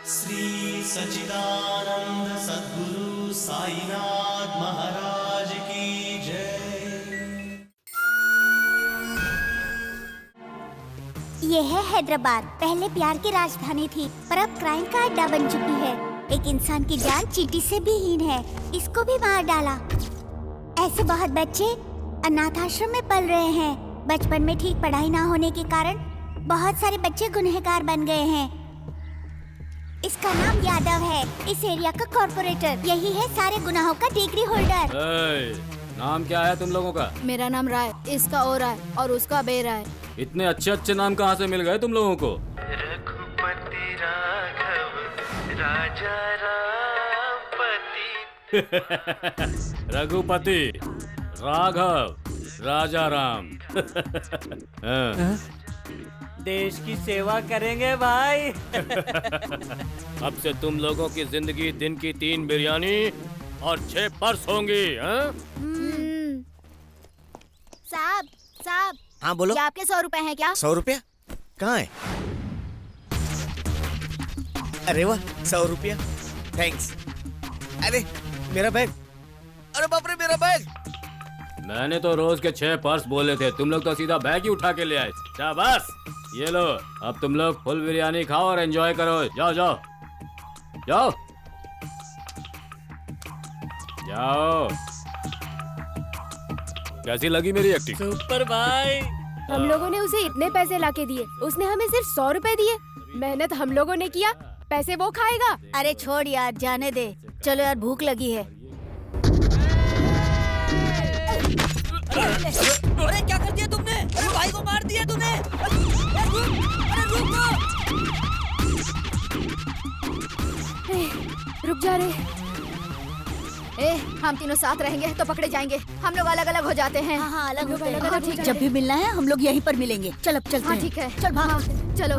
श्री सच्चिदानंद सद्गुरु साईनाथ महाराज की जय। ये है हैदराबाद। पहले प्यार की राजधानी थी, पर अब क्राइम का अड्डा बन चुकी है। एक इंसान की जान चींटी से भी हीन है, इसको भी मार डाला। ऐसे बहुत बच्चे अनाथ आश्रम में पल रहे हैं। बचपन में ठीक पढ़ाई ना होने के कारण बहुत सारे बच्चे गुनहगार बन गए हैं। इसका नाम यादव है, इस एरिया का कॉर्पोरेटर। यही है सारे गुनाहों का डिग्री होल्डर। नाम क्या है तुम लोगों का? मेरा नाम राय, इसका ओ राय और उसका बे राय। इतने अच्छे अच्छे नाम कहाँ से मिल गए तुम लोगों को? रघुपति राघव राजा रामपति। रघुपति राघव राजा राम। देश की सेवा करेंगे भाई। अब से तुम लोगों की जिंदगी दिन की 3 बिरयानी और 6 पर्स होंगी। साहब साहब। हाँ बोलो। ये आपके 100 रुपए हैं क्या? 100 रुपया कहाँ है? अरे वाह, 100 रुपया, थैंक्स। अरे मेरा बैग, अरे बाप रे मेरा बैग। मैंने तो रोज के 6 पर्स बोले थे, तुम लोग तो सीधा बैग ही उठा के ले आए। शाबाश, ये लो, अब तुम लोग फुल बिरयानी खाओ और एंजॉय करो। जाओ जाओ जाओ जाओ। कैसी लगी मेरी एक्टिंग? सुपर भाई। हम लोगों ने उसे इतने पैसे लाके दिए, उसने हमें सिर्फ 100 रुपए दिए। मेहनत हम लोगों ने किया, पैसे वो खाएगा। अरे छोड़ यार, जाने दे। चलो यार, भूख लगी है। अरे क्या कर दिया तुमने? अरे भाई को मार दिया तूने। अरे रुक जा रे। हम तीनों साथ रहेंगे तो पकड़े जाएंगे। हम लोग अलग अलग हो जाते हैं। हाँ, अलग होते हैं। हाँ, ठीक है। जब भी मिलना है हम लोग यहीं पर मिलेंगे। चल अब चलते हाँ हैं। ठीक है, चल भाग। चलो।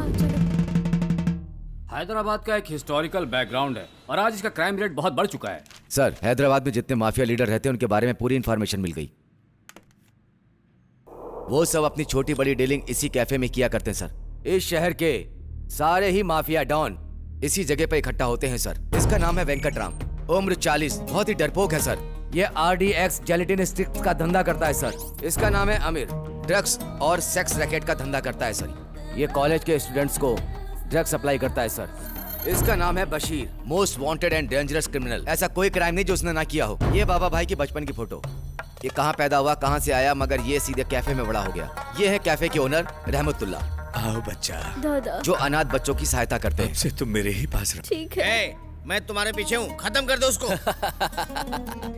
हैदराबाद का एक हिस्टोरिकल बैकग्राउंड है और आज इसका क्राइम रेट बहुत बढ़ चुका है। सर, हैदराबाद में जितने माफिया लीडर रहते हैं उनके बारे में पूरी इन्फॉर्मेशन मिल गई। वो सब अपनी छोटी बड़ी डीलिंग इसी कैफे में किया करते हैं सर। इस शहर के सारे ही माफिया डॉन इसी जगह पे इकट्ठा होते हैं सर। इसका नाम है वेंकटराम, उम्र 40, बहुत ही डरपोक है सर। ये RDX जेलेटिन स्टिक्स का धंधा करता है सर। इसका नाम है आमिर, ड्रग्स और सेक्स रैकेट का धंधा करता है सर। ये कॉलेज के स्टूडेंट्स को ड्रग्स सप्लाई करता है सर। इसका नाम है Bashir, most wanted and dangerous criminal. ऐसा कोई क्राइम नहीं जो उसने ना किया हो। ये बाबा भाई की बचपन की फोटो। ये कहाँ पैदा हुआ, कहाँ से आया, मगर ये सीधे कैफे में बड़ा हो गया। ये है कैफे के ओनर रहमतुल्ला। आओ बच्चा, दादा जो अनाथ बच्चों की सहायता करते हैं। से तुम मेरे ही पास रहो। ठीक है। मैं तुम्हारे पीछे हूँ, खत्म कर दो उसको।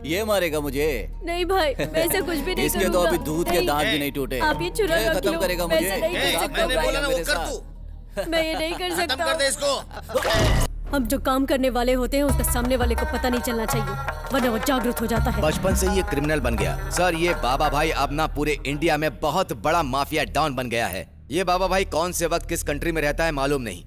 ये मारेगा मुझे? नहीं भाई, मैं ऐसा कुछ भी नहीं इसके तो अभी दूध के दांत भी नहीं टूटे। आप ये चुरा रख खत्म लो। करेगा मैं मुझे? ऐसा नहीं कर सकता मैंने भाई। बोला ना वो मेरे कर साथ। तू। मैं ये नहीं कर खत्म सकता। कर दे इसको। हम जो काम करने वाले होते हैं उसका सामने वाले को पता नहीं चलना चाहिए, वरना वो जागरूक हो जाता है। बचपन से ये क्रिमिनल बन गया सर। ये बाबा भाई अब ना पूरे इंडिया में बहुत बड़ा माफिया डॉन बन गया है। ये बाबा भाई कौन से वक्त किस कंट्री में रहता है मालूम नहीं।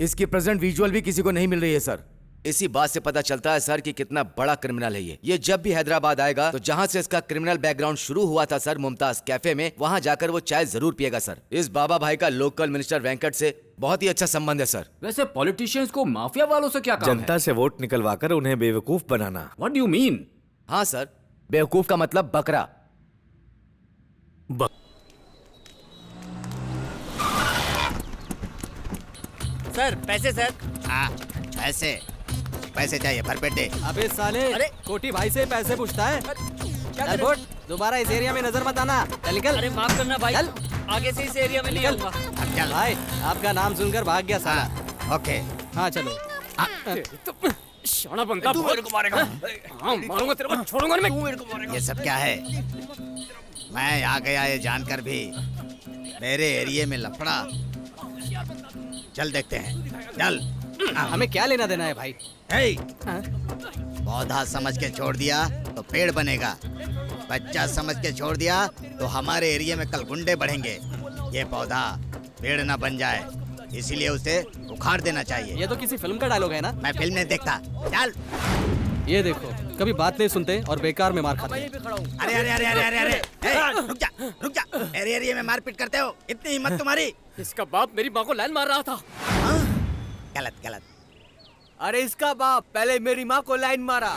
इसकी प्रेजेंट विजुअल भी किसी को नहीं मिल रही है सर। इसी बात से पता चलता है सर कि कितना बड़ा क्रिमिनल है ये जब भी हैदराबाद आएगा तो जहाँ से इसका क्रिमिनल बैकग्राउंड शुरू हुआ था सर, मुमताज कैफे में, वहाँ जाकर वो चाय जरूर पिएगा सर। इस बाबा भाई का लोकल मिनिस्टर वेंकट से बहुत ही अच्छा संबंध है सर। वैसे पॉलिटिशियंस को माफिया वालों से क्या काम है? जनता से वोट निकलवाकर उन्हें बेवकूफ बनाना। What do you mean? हाँ सर, बेवकूफ का मतलब बकरा। सर पैसे सर। हाँ, पैसे चाहिए, भरपेट दे। अबे साले, अरे कोटी भाई से पैसे पूछता है। चल बोट, दोबारा इस एरिया में नजर मत आना। चल निकल। अरे माफ करना भाई, चल आगे से इस एरिया में नहीं आऊंगा। चल भाई, आपका नाम सुनकर भाग गया साला। ओके। हाँ चलो। शाना बनता तू मेरे को मारेगा। हाँ मारूंगा तेरे को, छोड़ूंगा नहीं मैं। ये सब क्या है? मैं आ गया ये जानकर भी मेरे एरिया में लफड़ा। चल देखते हैं, चल। हमें क्या लेना देना है भाई? पौधा समझ के छोड़ दिया तो पेड़ बनेगा, बच्चा समझ के छोड़ दिया तो हमारे एरिया में कल गुंडे बढ़ेंगे। ये पौधा पेड़ ना बन जाए, इसीलिए उसे उखाड़ देना चाहिए। ये तो किसी फिल्म का डायलॉग है ना? मैं फिल्म नहीं देखता। चल। ये देखो, कभी बात नहीं सुनते और बेकार में मार खाते। अरे अरे अरे अरे अरे अरे रुक जा। मेरे एरिया में मारपीट करते हो, इतनी हिम्मत तुम्हारी? इसका बाप मेरी माँ को लाइन मार रहा था। गलत। अरे इसका बाप पहले मेरी माँ को लाइन मारा।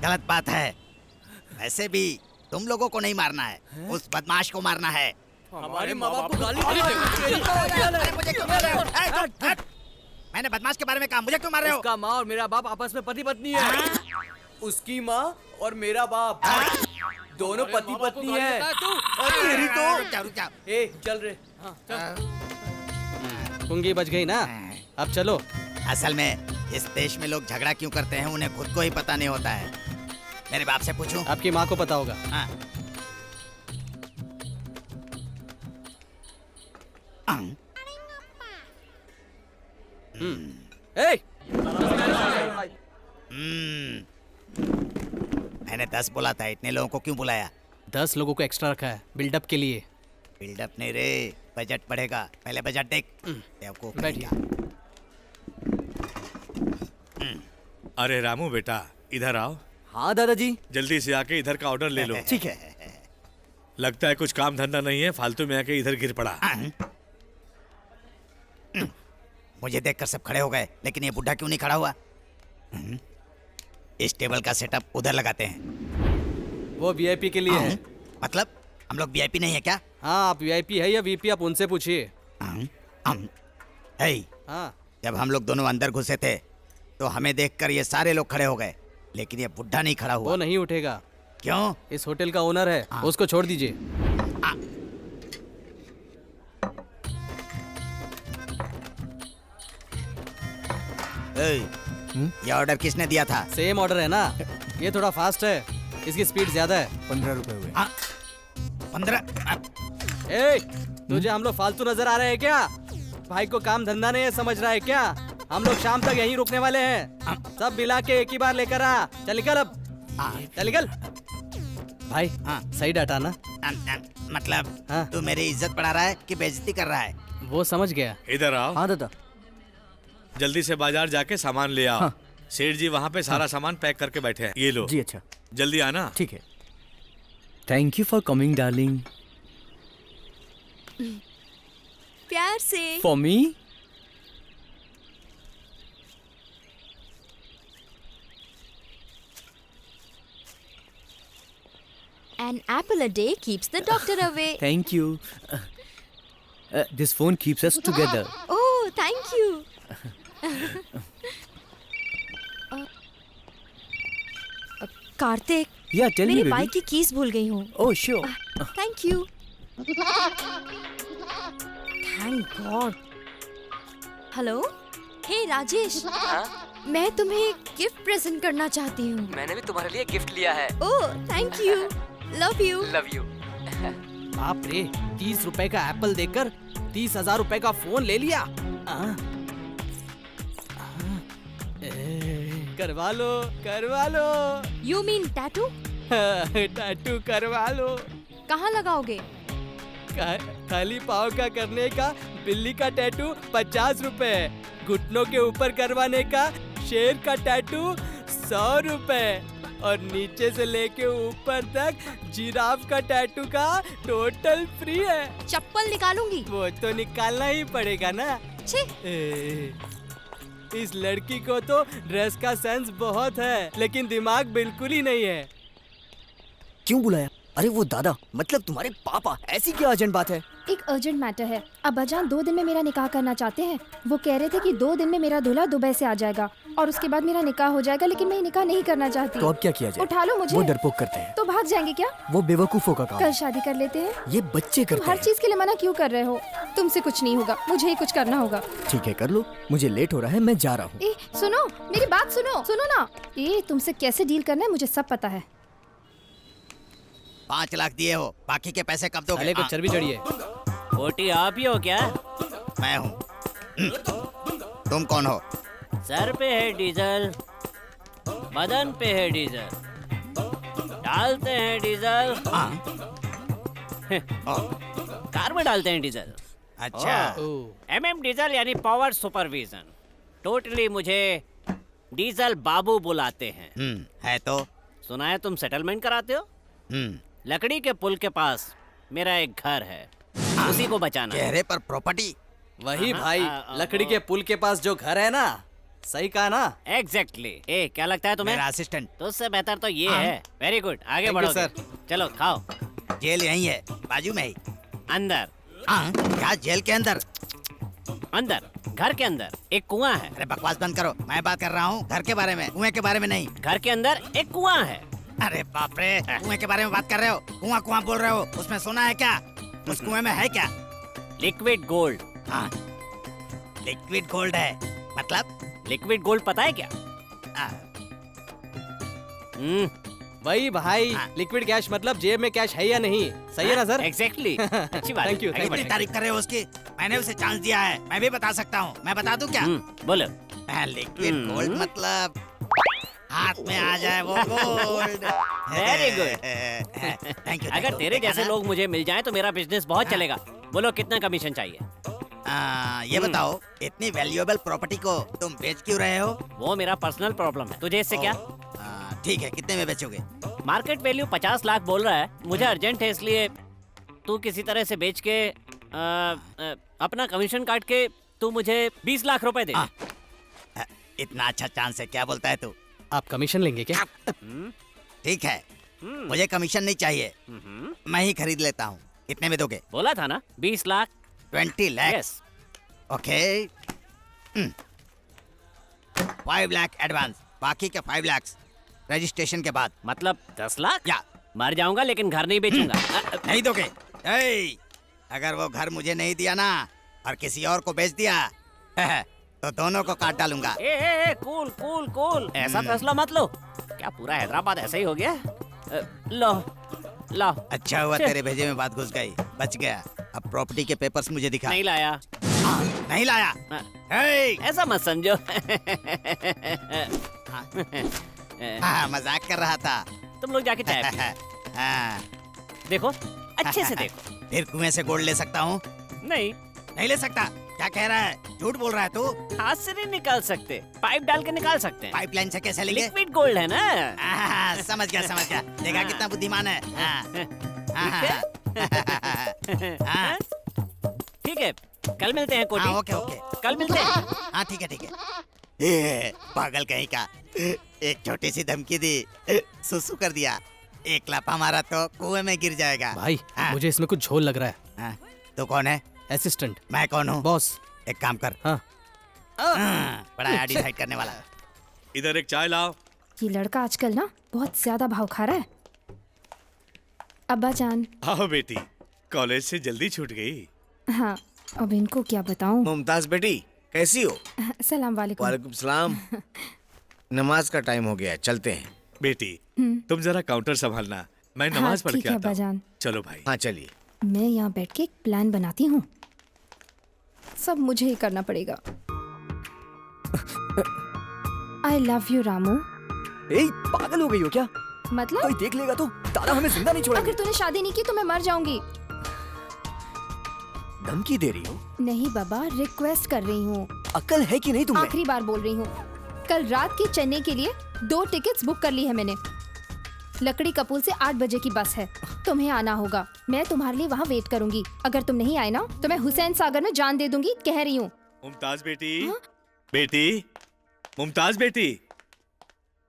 गलत बात है। वैसे भी तुम लोगों को नहीं मारना है, उस बदमाश को मारना है। हमारे माँ बाप को गाली मुझे क्यों मार रहे हो? हट! मैंने बदमाश के बारे में कहा, मुझे क्यों मार रहे हो? उसका माँ और मेरा बाप आपस में पति पत्नी है। उसकी माँ और मेरा बाप दोनों पति पत्नी है। तेरी तो रुक जाओ। ए चल रे। कुंगी बच गई ना, अब चलो। असल में इस देश में लोग झगड़ा क्यों करते हैं उन्हें खुद को ही पता नहीं होता है। मेरे बाप से पूछूं? आपकी माँ को पता होगा। हाँ। ए! मैंने 10 बोला था, इतने लोगों को क्यों बुलाया? 10 लोगों को एक्स्ट्रा रखा है बिल्डअप के लिए। बिल्डअप नहीं रे, बजट बढ़ेगा। पहले बजट देख। बेवकूफ बैठिए। अरे रामू बेटा, इधर आओ। हाँ दादाजी। जल्दी से आके इधर का ऑर्डर ले लो। ठीक है। लगता है कुछ काम धंधा नहीं है, फालतू में आके इधर गिर पड़ा। मुझे देखकर सब खड़े हो गए, लेकिन ये बुढ़ा क्यों नहीं खड़ा हुआ? इस टेबल का सेटअप उधर लगाते हैं। वो वीआईपी के लिए है। मतलब हम लोग वीआईपी नहीं है क्या? हाँ, आप वीआईपी है या वीपी, आप उनसे पूछिए। हाँ, जब हम लोग दोनों अंदर घुसे थे तो हमें देखकर ये सारे लोग खड़े हो गए, लेकिन ये बुढ़ा नहीं खड़ा हुआ। वो नहीं उठेगा। क्यों? इस होटल का ओनर है, उसको छोड़ दीजिए। ये ऑर्डर किसने दिया था? सेम ऑर्डर है ना, ये थोड़ा फास्ट है, इसकी स्पीड ज्यादा है। 15 रुपए हुए। 15? ए, तुझे हम लोग फालतू नजर आ रहे हैं क्या? भाई को काम धंधा नहीं है समझ रहा है क्या? हम लोग शाम तक यहीं रुकने वाले हैं। सब मिला के एक ही बार लेकर आ। चल निकल अब। चल निकल। भाई सही डाटा ना? मतलब हाँ। तू मेरी इज्जत बढ़ा रहा है कि बेइज्जती कर रहा है? वो समझ गया। इधर आओ। हाँ दादा। जल्दी से बाजार जाके सामान ले आओ। सेठ जी वहाँ पे सारा सामान पैक करके बैठे हैं, ये लो। जी अच्छा, जल्दी आना। ठीक है। Thank you for coming darling. प्यार से। For me? An apple a day keeps the doctor away. Thank you. This phone keeps us together. Oh, thank you. Kartik, Yeah, tell me, मेरी baby. बाइक की कीज भूल गई हूँ। Oh, sure. Thank you. Thank God. Hello, hey Rajesh, मैं तुम्हें gift present करना चाहती हूँ। मैंने भी तुम्हारे लिए गिफ्ट लिया है। Oh, thank you, love you. Love you. बाप रे, 30 रुपए का एप्पल देकर 30,000 रुपए का फोन ले लिया। करवा लो, करवा लो। You mean tattoo? टैटू करवा लो। कहाँ लगाओगे? खाली पाँव का करने का बिल्ली का टैटू 50 रुपए, घुटनों के ऊपर करवाने का शेर का टैटू 100 रुपए, और नीचे से लेके ऊपर तक जिराफ का टैटू का टोटल फ्री है। चप्पल निकालूंगी। वो तो निकालना ही पड़ेगा ना। इस लड़की को तो ड्रेस का सेंस बहुत है, लेकिन दिमाग बिल्कुल ही नहीं है। क्यों बुलाया? अरे वो दादा, मतलब तुम्हारे पापा। ऐसी क्या अर्जेंट बात है? एक अर्जेंट मैटर है। अब्बाजान 2 दिन में मेरा निकाह करना चाहते हैं। वो कह रहे थे कि 2 दिन में मेरा दूल्हा दुबई से आ जाएगा और उसके बाद मेरा निकाह हो जाएगा, लेकिन मैं निकाह नहीं करना चाहती। तो अब क्या किया जाए? उठा लो मुझे। वो डरपोक करते हैं। तो भाग जाएंगे क्या? वो बेवकूफों का काम कल है। शादी कर लेते हैं। ये बच्चे तुम करते हर हैं। चीज के लिए मना क्यों कर रहे हो? तुमसे कुछ नहीं होगा, मुझे ही कुछ करना होगा। ठीक है, कर लो। मुझे लेट हो रहा है, मैं जा रहा हूँ। ए, सुनो, मेरी बात सुनो, सुनो ना। ए, तुमसे कैसे डील करना है मुझे सब पता है। 5 लाख दिए हो, बाकी के पैसे कब दोगे? साले को चर्बी चढ़ी है। कोटी आप ही हो क्या? मैं हूँ। तुम कौन हो? सर पे है डीजल, बदन पे है डीजल, डालते हैं डीजल। कार में डालते हैं डीजल। अच्छा। MM डीजल यानी पावर सुपरविजन। टोटली मुझे डीजल बाबू बुलाते हैं। है तो? सुना है तुम सेटलमेंट कराते हो? लकड़ी के पुल के पास मेरा एक घर है, उसी को बचाना। चेहरे पर प्रॉपर्टी? वही भाई, लकड़ी के पुल के पास जो घर है ना, सही कहा ना? एग्जैक्टली। ए क्या लगता है तुम्हें? मेरा असिस्टेंट। तो उससे बेहतर तो ये हाँ। है। वेरी गुड, आगे Thank you, बढ़ो sir। चलो खाओ। जेल यहीं है, बाजू में ही। अंदर। हाँ, क्या जेल के अंदर? अंदर, घर के अंदर एक कुआं है। अरे बकवास बंद करो, मैं बात कर रहा हूँ घर के बारे में, कुएं के बारे में नहीं। घर के अंदर एक कुआं है। अरे बाप रे, कुएं के बारे में बात कर रहे हो? कुआं कुआं बोल रहे हो? उसमें सोना है क्या? उस कुएं में है क्या? Liquid gold. हाँ, लिक्विड गोल्ड है। मतलब? लिक्विड गोल्ड पता है क्या? वही भाई, लिक्विड कैश मतलब जेब में कैश है या नहीं, सही है ना सर? एग्जैक्टली। अच्छी बात। Thank you. कितनी तारीफ कर रहे हो उसकी? मैंने उसे चांस दिया है, मैं भी बता सकता हूँ। मैं बता दूँ क्या? बोलो। लिक्विड गोल्ड मतलब हाथ में आ जाए वो gold. Very good. Thank you. अगर तेरे जैसे लोग मुझे मिल जाएं तो मेरा बिजनेस बहुत चलेगा। बोलो कितना कमीशन चाहिए? ये बताओ, इतनी वैल्यूएबल प्रॉपर्टी को तुम बेच क्यों रहे हो? वो मेरा पर्सनल प्रॉब्लम है, तुझे इससे क्या? ठीक है, कितने में बेचोगे? मार्केट वैल्यू 50 लाख बोल रहा है। मुझे अर्जेंट है, इसलिए तू किसी तरह से बेच के अपना कमीशन काट के तू मुझे 20 लाख रुपए दे। इतना अच्छा चांस है, क्या बोलता है तू? आप कमीशन लेंगे क्या? ठीक है, मुझे कमीशन नहीं चाहिए, मैं ही खरीद लेता हूँ। कितने में दोगे? बोला था ना 20 lakh. 20 lakh? Yes. Okay. 5 lakh advance, बाकी के 5 लाख रजिस्ट्रेशन के बाद। मतलब 10 लाख? या मर जाऊंगा लेकिन घर नहीं बेचूंगा। नहीं दोगे? अगर वो घर मुझे नहीं दिया ना और किसी और को बेच दिया तो दोनों को काट डालूंगा। कूल कूल कूल, ऐसा फैसला मत लो। क्या पूरा हैदराबाद ऐसा ही हो गया? लो लो। अच्छा हुआ तेरे भेजे में बात घुस गई, बच गया। अब प्रॉपर्टी के पेपर्स मुझे दिखा। नहीं लाया। नहीं लाया? ऐसा मत समझो। मजाक कर रहा था। तुम लोग जाके चाय पियो। देखो अच्छे से देखो। फिर कुएं से गोल्ड ले सकता हूँ? नहीं ले सकता। क्या कह रहा है? झूठ बोल रहा है तू? हाथ से नहीं निकाल सकते, पाइप डाल के निकाल सकते हैं। पाइपलाइन से कैसे लेंगे? लिक्विड गोल्ड है ना। समझ गया। देखा कितना बुद्धिमान है। ठीक है, कल मिलते हैं कोटी। ओके। कल मिलते हैं। हाँ ठीक है। पागल कहीं का, एक छोटी सी धमकी दी, सुसु कर दिया। एक लाफा मारा तो कुएं में गिर जाएगा। भाई मुझे इसमें कुछ झोल लग रहा है। तो कौन है? असिस्टेंट। मैं कौन हूँ? बॉस। एक काम कर। हाँ। बड़ा डिसाइड करने वाला। इधर एक चाय लाओ। ये लड़का आजकल ना बहुत ज्यादा भाव खा रहा है। अब्बा जान। आओ बेटी, कॉलेज से जल्दी छूट गई। हाँ, अब इनको क्या बताऊं। मुमताज बेटी, कैसी हो? सलाम वालेकुम। वालेकुम सलाम। नमाज का टाइम हो गया है, चलते हैं। बेटी तुम जरा काउंटर संभालना, मैं नमाज पढ़ के आता हूँ। चलो भाई। हाँ चलिए। मैं यहाँ बैठ के एक प्लान बनाती हूँ, सब मुझे ही करना पड़ेगा। I love you Ramu. पागल हो गई हो क्या? मतलब कोई देख लेगा तो दादा हमें जिंदा नहीं छोड़ेंगे। अगर तूने शादी नहीं की तो मैं मर जाऊंगी। धमकी दे रही हो? नहीं बाबा, रिक्वेस्ट कर रही हूँ। अक्ल है कि नहीं तुम्हें? आखिरी बार बोल रही हूँ। कल रात की चेन्नई के लिए 2 टिकट्स बुक कर ली है मैंने। लकड़ी कपूल से 8 बजे की बस है, तुम्हें आना होगा। मैं तुम्हारे लिए वहाँ वेट करूंगी। अगर तुम नहीं आए ना तो मैं हुसैन सागर में जान दे दूंगी, कह रही हूँ। मुमताज बेटी। बेटी, मुमताज बेटी।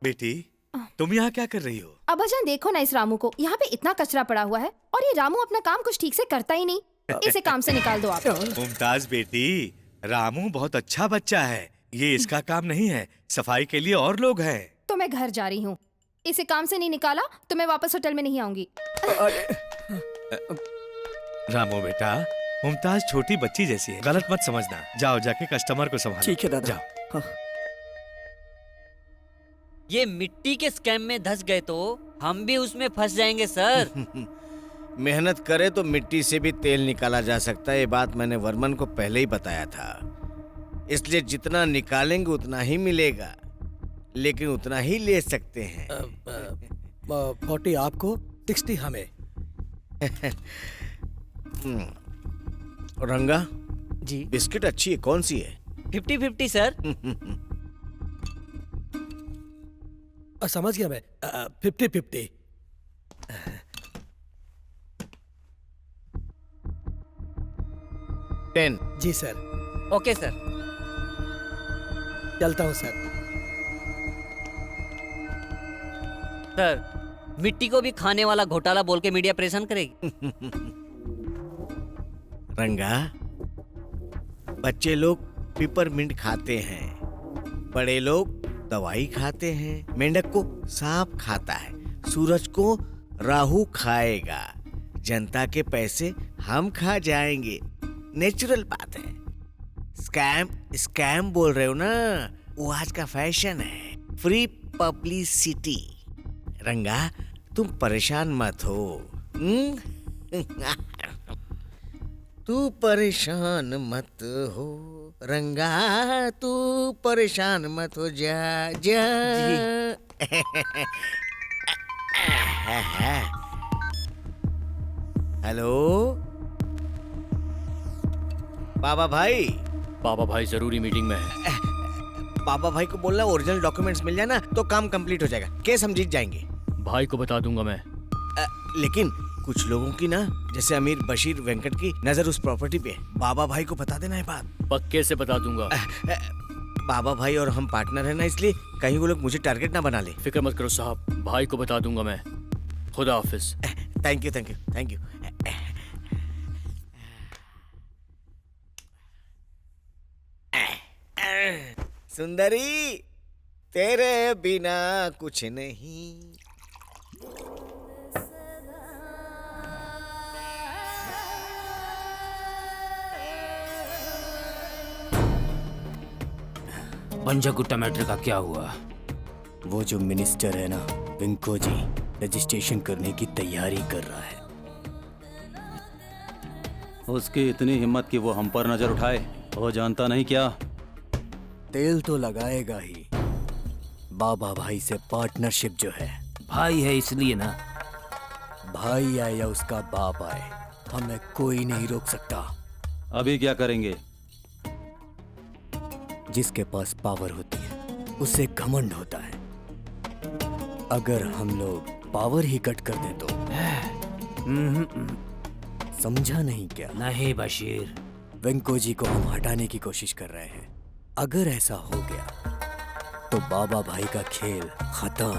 बेटी तुम यहाँ क्या कर रही हो? अब्बाजान देखो ना इस रामू को, यहाँ पे इतना कचरा पड़ा हुआ है और ये रामू अपना काम कुछ ठीक से करता ही नहीं। इसे काम से निकाल दो आप। मुमताज बेटी, रामू बहुत अच्छा बच्चा है, ये इसका काम नहीं है, सफाई के लिए और लोग हैं। तो मैं घर जा रही हूँ, इसे काम से नहीं निकाला तो मैं वापस होटल में नहीं आऊंगी। रामू बेटा, मुमताज छोटी बच्ची जैसी है, गलत मत समझना। जाओ जाके कस्टमर को संभालो। ठीक है दादा। जाओ। ये मिट्टी के स्कैम में धंस गए तो हम भी उसमें फंस जाएंगे सर। मेहनत करे तो मिट्टी से भी तेल निकाला जा सकता है, ये बात मैंने वर्मन को पहले ही बताया था। इसलिए जितना निकालेंगे उतना ही मिलेगा, लेकिन उतना ही ले सकते हैं। 40 आपको, 60 हमें। रंगा जी। बिस्किट अच्छी है, कौन सी है? 50-50 सर। समझ गया मैं। 50-50। टेन। जी सर। Okay sir. चलता हूँ सर। सर, मिट्टी को भी खाने वाला घोटाला बोल के मीडिया परेशान करेगी। रंगा, बच्चे लोग पिपरमिंट खाते हैं, बड़े लोग दवाई खाते हैं, मेंढक को सांप खाता है, सूरज को राहु खाएगा, जनता के पैसे हम खा जाएंगे। नेचुरल बात है। स्कैम बोल रहे हो ना, वो आज का फैशन है। Free publicity. रंगा, तुम परेशान मत हो। तू परेशान मत हो रंगा, तू परेशान मत हो, जा जा। हेलो बाबा भाई। बाबा भाई जरूरी मीटिंग में है। बाबा भाई को बोलना ओरिजिनल डॉक्यूमेंट्स मिल जाए ना तो काम कंप्लीट हो जाएगा। केस हम जीत जाएंगे। भाई को बता दूंगा मैं। लेकिन कुछ लोगों की ना, जैसे अमीर बशीर वेंकट की नजर उस प्रॉपर्टी पे है। बाबा भाई को बता देना है बात। पक्के से बता दूंगा। बाबा भाई और हम पार्टनर है ना, इसलिए कहीं वो लोग मुझे टारगेट ना बना ले। फिक्र मत करो साहब, भाई को बता दूंगा मैं। खुदा हाफिज। Thank you thank you thank you. सुंदरी, तेरे बिना कुछ नहीं। पंजागुट्टा मैटर का क्या हुआ? वो जो मिनिस्टर है ना विंको जी, रजिस्ट्रेशन करने की तैयारी कर रहा है। उसकी इतनी हिम्मत कि वो हम पर नजर उठाए। वो जानता नहीं क्या तेल तो लगाएगा ही। बाबा भाई से पार्टनरशिप जो है, भाई है इसलिए ना। भाई आए या उसका बाप आए, हमें कोई नहीं रोक सकता। अभी क्या करेंगे? जिसके पास पावर होती है उसे घमंड होता है। अगर हम लोग पावर ही कट कर दें तो समझा नहीं क्या? नहीं बशीर, वेंको जी को हम हटाने की कोशिश कर रहे हैं। अगर ऐसा हो गया तो बाबा भाई का खेल खत्म।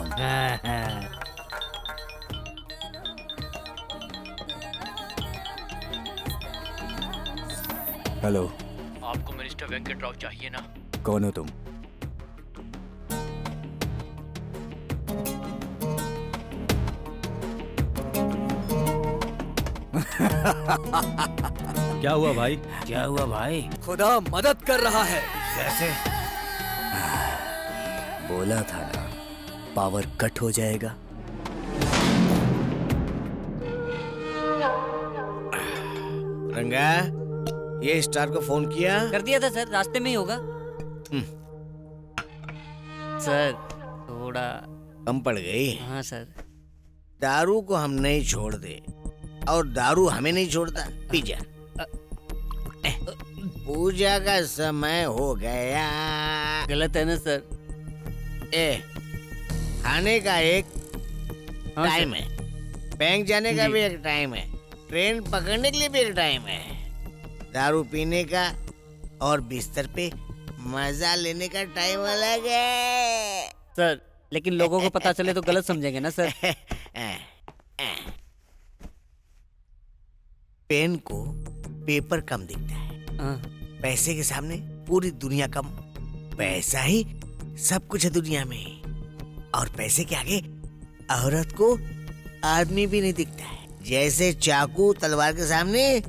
हेलो, आपको मिनिस्टर वेंकट राव चाहिए ना? कौन हो तुम? क्या हुआ भाई? क्या हुआ भाई? खुदा मदद कर रहा है। कैसे? बोला था ना, पावर कट हो जाएगा। रंगा, ये स्टार को फोन किया? कर दिया था सर, रास्ते में ही होगा। सर थोड़ा कम पड़ गई। हाँ सर। दारू को हम नहीं छोड़ दे और दारू हमें नहीं छोड़ता। पी जा। पूजा का समय हो गया। गलत है ना सर? खाने का एक टाइम है, बैंक जाने का भी एक टाइम है, ट्रेन पकड़ने के लिए भी एक टाइम है, दारू पीने का और बिस्तर पे मजा लेने का टाइम अलग है। सर लेकिन लोगों को पता चले तो गलत समझेंगे ना सर? पेन को पेपर कम दिखता है, पैसे के सामने पूरी दुनिया कम। पैसा ही सब कुछ है दुनिया में, और पैसे के आगे औरत को आदमी भी नहीं दिखता है। जैसे चाकू तलवार के सामने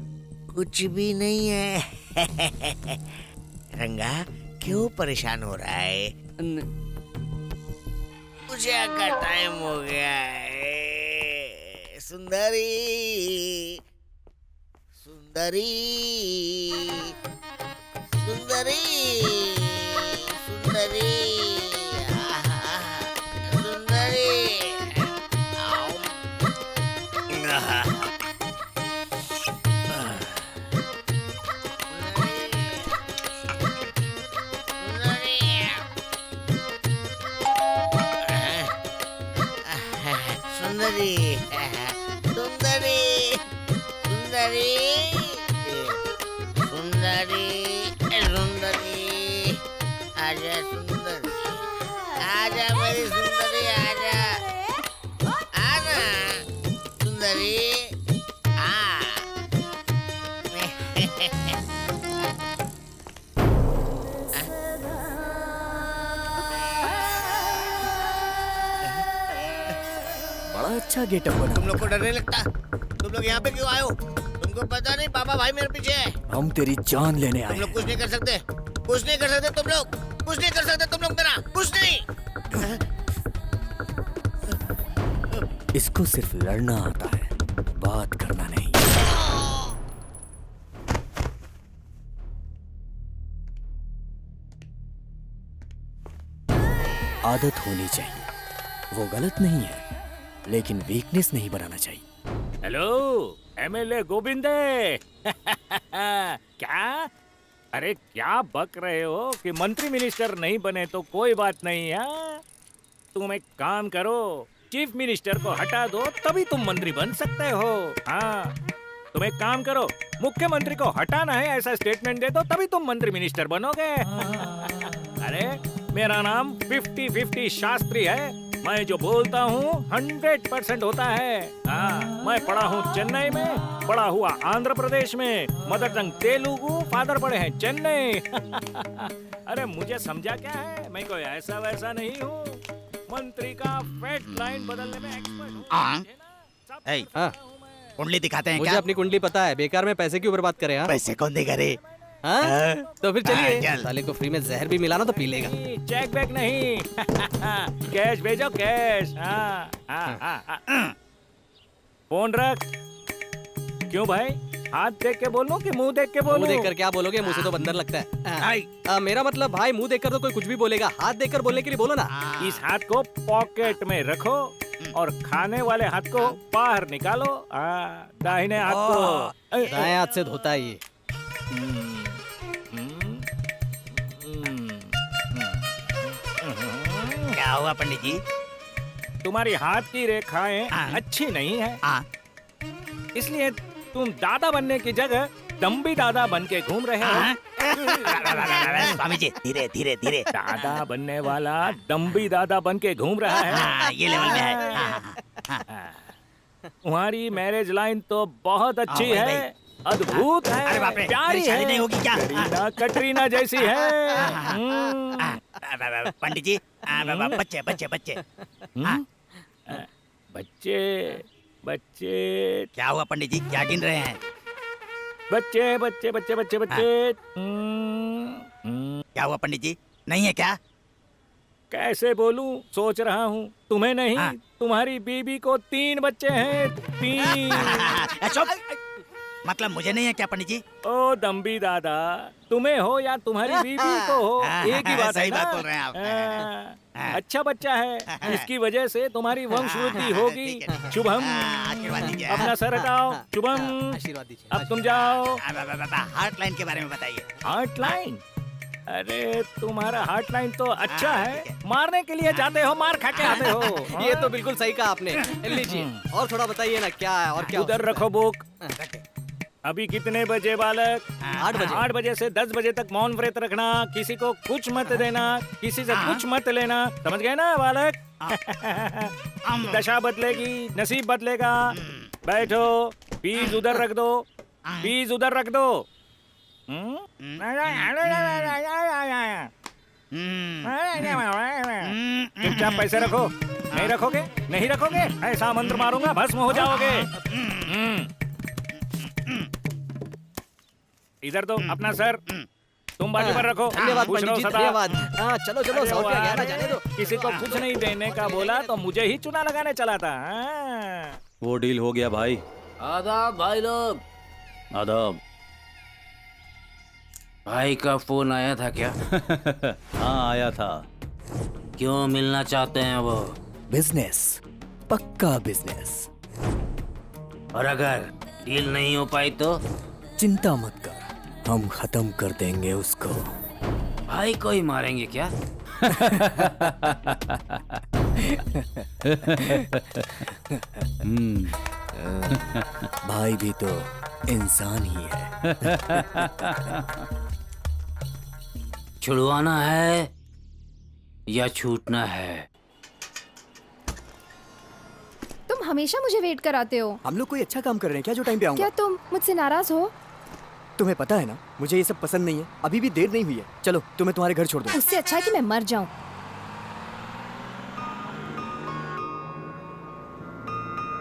कुछ भी नहीं है। रंगा, क्यों परेशान हो रहा है? पूजा का टाइम हो गया है। सुंदरी सुंदरी सुंदरी सुंदरी सुंदरी। सुंदरी सुंदरी सुंदरी सुंदरी सुंदरी। आजा सुंदरी, आजा मेरी सुंदरी, आजा आजा सुंदरी, बड़ा अच्छा गेटअप बना। तुम लोग को डर नहीं लगता? तुम लोग यहाँ पे क्यों आए हो? तुमको पता नहीं बाबा भाई मेरे पीछे है। हम तेरी जान लेने आए तुम लोग कुछ नहीं कर सकते, कुछ नहीं कर सकते तुम लोग, कुछ नहीं कर सकते तुम लोग मेरा, कुछ नहीं। इसको सिर्फ लड़ना आता है, बात करना नहीं। आदत होनी चाहिए, वो गलत नहीं है, लेकिन वीकनेस नहीं बनाना चाहिए। हेलो एमएलए गोविंदे क्या? अरे क्या बक रहे हो कि मंत्री मिनिस्टर नहीं बने तो कोई बात नहीं है। तुम एक काम करो, चीफ मिनिस्टर को हटा दो, तभी तुम मंत्री बन सकते हो। हाँ, तुम एक काम करो, मुख्यमंत्री को हटाना है ऐसा स्टेटमेंट दे दो, तभी तुम मंत्री मिनिस्टर बनोगे। अरे मेरा नाम 50-50 शास्त्री है, मैं जो बोलता हूँ 100% होता है। हाँ, मैं पढ़ा हूँ चेन्नई में, पढ़ा हुआ आंध्र प्रदेश में, मदर टंग तेलुगु, फादर पढ़े हैं चेन्नई। अरे मुझे समझा क्या है, मैं कोई ऐसा वैसा नहीं हूँ, मंत्री का फेट लाइन बदलने में एक्सपर्ट हूँ। कुंडली दिखाते हैं मुझे क्या? अपनी कुंडली पता है, बेकार में पैसे क्यों बर्बाद करे? पैसे कौन देगा रे? हाँ? तो फिर चलिए, चल। साले को फ्री में जहर भी मिलाना तो पी लेगा। चेक बैक नहीं कैश भेजो कैश। हाँ, हाँ, हाँ, हाँ। फोन रख। क्यों भाई, हाथ देख के बोलूं कि मुंह देख के बोलूं? मुंह देखकर क्या बोलोगे, मुंह से तो बंदर लगता है। मेरा मतलब भाई, मुंह देखकर तो कोई कुछ भी बोलेगा, हाथ देखकर बोलने के लिए बोलो ना। इस हाथ को पॉकेट में रखो और खाने वाले हाथ को बाहर निकालो। दाहिने हाथ को दाएं हाथ से धोता है ये। क्या हुआ पंडित जी? तुम्हारी हाथ की रेखाएं अच्छी नहीं है, इसलिए तुम दादा बनने की जगह दम्बी दादा बन के घूम रहे हो। स्वामी जी धीरे धीरे धीरे। दादा बनने वाला दम्बी दादा बन के घूम रहा है। ये लेवल में है। तुम्हारी मैरिज लाइन तो बहुत अच्छी है, अद्भुत है, अरे बाप रे, प्यारी मेरी शादी है, नहीं होगी क्या? कटरीना जैसी है। पंडित जी बच्चे बच्चे बच्चे बच्चे बच्चे क्या हुआ पंडित जी, क्या गिन रहे हैं? बच्चे बच्चे बच्चे बच्चे बच्चे। क्या हुआ पंडित जी, नहीं है क्या? कैसे बोलूं, सोच रहा हूँ। तुम्हें नहीं, तुम्हारी बीबी को 3 बच्चे हैं, 3। मतलब मुझे नहीं है क्या पंडित जी? ओ दम्बी दादा, तुम्हें हो या तुम्हारी बीबी को हो, एक ही बात है सही ना? बात बोल रहे हैं आप। अच्छा बच्चा है, इसकी वजह से तुम्हारी वंशवृद्धि होगी। शुभम, अपना सर हटाओ। शुभम, आशीर्वाद दीजिए। अब तुम जाओ। हार्ट लाइन के बारे में बताइए। Heart line? अरे तुम्हारा हार्ट लाइन तो अच्छा है, मारने के लिए जाते हो, मार खा के आते हो। ये तो बिल्कुल सही कहा आपने। लीजिए और थोड़ा बताइए ना, क्या है और क्या? उधर रखो बुक। अभी कितने बजे बालक? 8 बजे। 8 बजे से 10 बजे तक मौन व्रत रखना, किसी को कुछ मत देना, किसी से कुछ मत लेना, समझ गए ना बालक? दशा बदलेगी, नसीब बदलेगा। बैठो, फीस उधर रख दो, फीस उधर रख दो। चुपचाप पैसे रखो। नहीं रखोगे? नहीं रखोगे? ऐसा मंत्र मारूंगा, भस्म हो जाओगे। इधर दो अपना सर, तुम बाजू पर रखो। धन्यवाद खुश रहो पंडित जी, सदा। धन्यवाद। चलो चलो, अरे 100 रुपया वाह, गया ना, जाने दो। किसी को कुछ नहीं देने का बोला तो मुझे ही चुना लगाने चला था। वो डील हो गया भाई। आदाब भाई लोग। आदाब। भाई का फोन आया था क्या? हाँ आया था। क्यों मिलना चाहते हैं वो? बिजनेस, पक्का बिजनेस। और अगर डील नहीं हो पाई तो? चिंता मत कर, हम खत्म कर देंगे उसको। भाई को ही मारेंगे क्या? भाई भी तो इंसान ही है। छुड़वाना है या छूटना है। तुम हमेशा मुझे वेट कराते हो। हम लोग कोई अच्छा काम कर रहे हैं क्या जो टाइम पे आऊंगा? क्या तुम मुझसे नाराज हो? तुम्हें पता है ना मुझे ये सब पसंद नहीं है। अभी भी देर नहीं हुई है। चलो तुम्हें तुम्हारे घर छोड़ दो। उससे अच्छा है कि मैं मर जाऊं।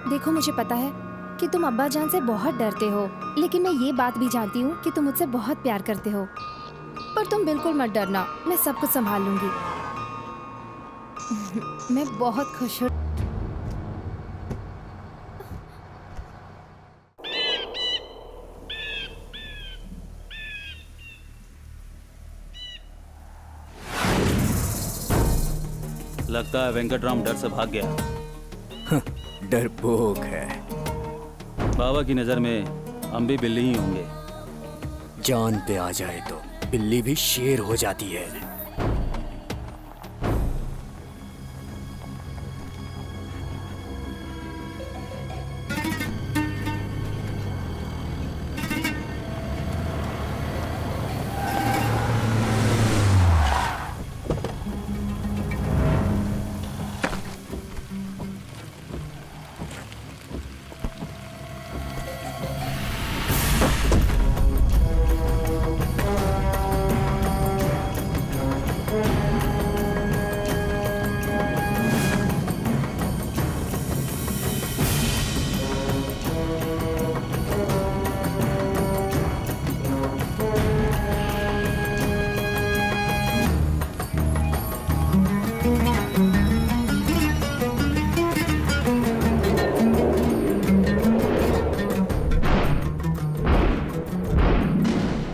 देखो मुझे पता है कि तुम अब्बा जान से बहुत डरते हो, लेकिन मैं ये बात भी जानती हूँ कि तुम मुझसे बहुत प्यार करते हो। पर तुम बिल्कुल मत डरना, मैं सब कुछ संभाल लूंगी। मैं बहुत खुश हूँ। लगता है वेंकटराम डर से भाग गया। डरपोक है। बाबा की नजर में हम भी बिल्ली ही होंगे। जान पे आ जाए तो बिल्ली भी शेर हो जाती है।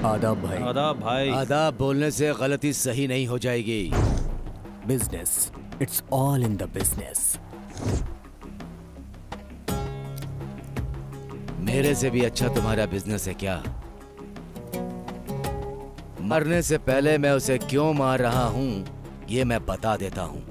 आदाब भाई। आदाब भाई। आदाब बोलने से गलती सही नहीं हो जाएगी। Business, it's all in the business. मेरे से भी अच्छा तुम्हारा बिजनेस है क्या? मरने से पहले मैं उसे क्यों मार रहा हूं ये मैं बता देता हूं।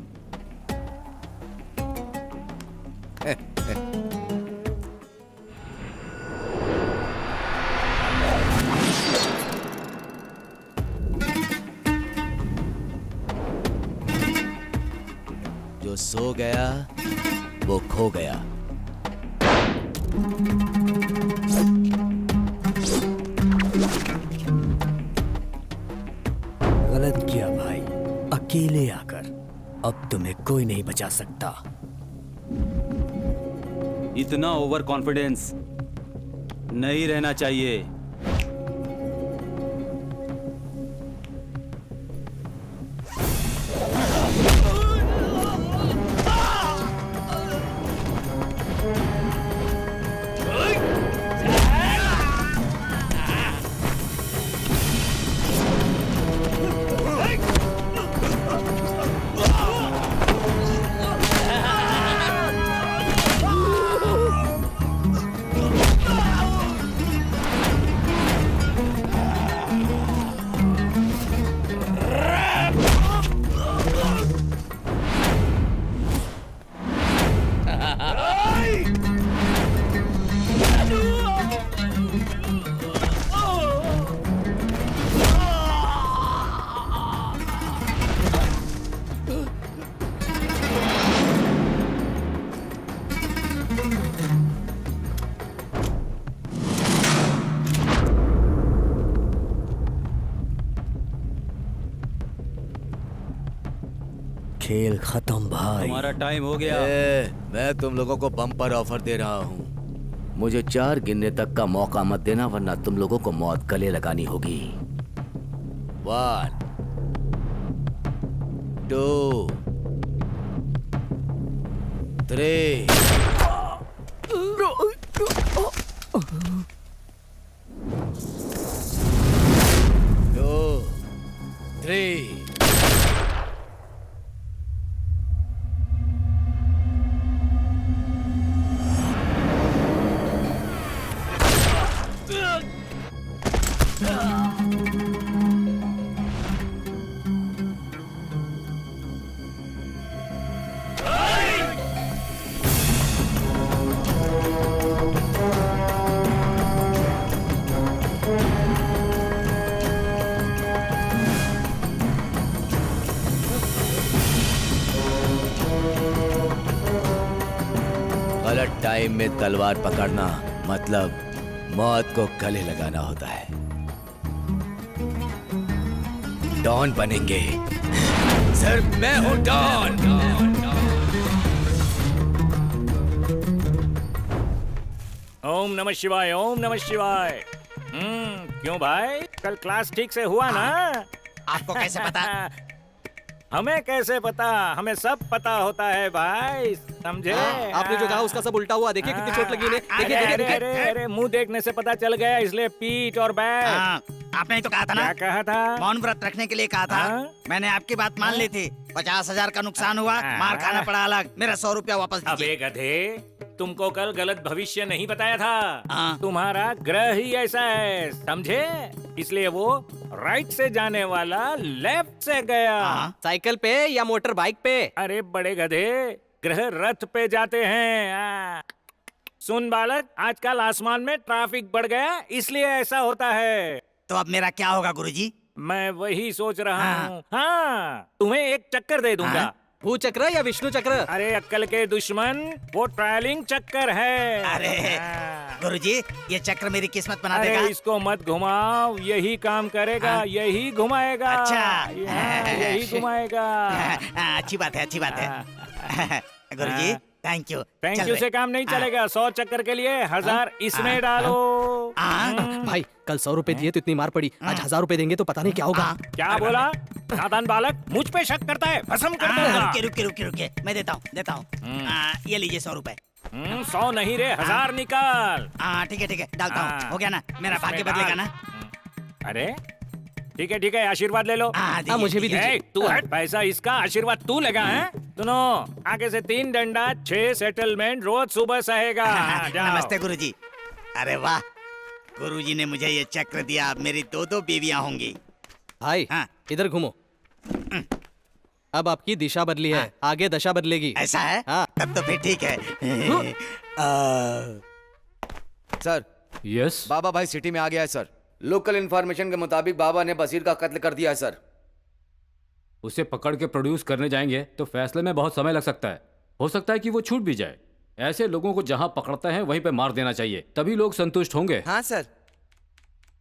जो सो गया वो खो गया। गलत किया भाई, अकेले आकर। अब तुम्हें कोई नहीं बचा सकता। इतना ओवर कॉन्फिडेंस नहीं रहना चाहिए। खेल खत्म भाई। हमारा टाइम हो गया। मैं तुम लोगों को बम्पर ऑफर दे रहा हूँ। मुझे 4 गिनने तक का मौका मत देना, वरना तुम लोगों को मौत गले लगानी होगी। 1 2 3 2 3 Hey! गलत टाइम में तलवार पकड़ना मतलब मौत को गले लगाना होता है। डॉन बनेंगे सर, मैं हूं डॉन। ओम नमः शिवाय, ओम नमः शिवाय। क्यों भाई, कल क्लास ठीक से हुआ ना? आपको कैसे पता? हमें कैसे पता? हमें सब पता होता है भाई, समझे? आपने जो कहा उसका सब उल्टा हुआ। देखिए कितनी चोट लगी इन्हें। देखिए अरे देखिए अरे अरे अरे, मुंह देखने से पता चल गया, इसलिए पीठ और बैठ। आपने तो कहा था ना, क्या कहा था? मौन व्रत रखने के लिए कहा था। मैंने आपकी बात मान ली थी। 50,000 का नुकसान हुआ, मार खाना पड़ा अलग। मेरा 100 रुपया वापस दीजिए। अबे गधे, तुमको कल गलत भविष्य नहीं बताया था। तुम्हारा ग्रह ही ऐसा है, समझे? इसलिए वो राइट से जाने वाला लेफ्ट से गया। साइकिल पे या मोटर बाइक पे? अरे बड़े गधे, ग्रह रथ पे जाते हैं। सुन बालक, आजकल आसमान में ट्रैफिक बढ़ गया, इसलिए ऐसा होता है। तो अब मेरा क्या होगा गुरुजी? मैं वही सोच रहा हूँ। हाँ, तुम्हें एक चक्कर दे दूंगा। भू चक्र या विष्णु चक्र? अरे अक्कल के दुश्मन, वो ट्रायलिंग चक्कर है। अरे गुरुजी, ये चक्र मेरी किस्मत बना देगा। अरे इसको मत घुमाओ, यही काम करेगा, यही घुमाएगा। अच्छा, यही घुमाएगा। अच्छी बात है, अच्छी बात है। गुरुजी थैंक यू। थैंक यू से काम नहीं चलेगा। 100 चक्कर के लिए 1000 इसमें डालो। भाई कल 100 रुपए दिए तो इतनी मार पड़ी, आज 1000 रुपए देंगे तो पता नहीं क्या होगा। क्या बोला? नादान बालक, मुझ पे शक करता है, भस्म कर दूंगा। रुके, मैं देता हूँ। ये लीजिए 100 रुपए। 100 नहीं रे, 1000 निकाल। ठीक है, डालता हूँ। हो गया ना, मेरा भाग्य बदलेगा ना। अरे ठीक है, आशीर्वाद ले लो। मुझे भी दीजिए। तू हट, पैसा इसका, आशीर्वाद तू लेगा है? सुनो, आगे से 3 डंडा 6 सेटलमेंट रोज सुबह सहेगा। नमस्ते गुरुजी। अरे वाह, गुरुजी ने मुझे ये चक्र दिया, अब मेरी 2 बीवियां होंगी। भाई इधर घूमो। अब आपकी दिशा बदली है, आगे दशा बदलेगी। ऐसा है? तब तो फिर ठीक है। सर, यस, बाबा भाई सिटी में आ गया है सर। लोकल इंफॉर्मेशन के मुताबिक बाबा ने बसीर का कत्ल कर दिया है सर। उसे पकड़ के प्रोड्यूस करने जाएंगे तो फैसले में बहुत समय लग सकता है। हो सकता है कि वो छूट भी जाए। ऐसे लोगों को जहां पकड़ते हैं वहीं पे मार देना चाहिए, तभी लोग संतुष्ट होंगे। हाँ sir.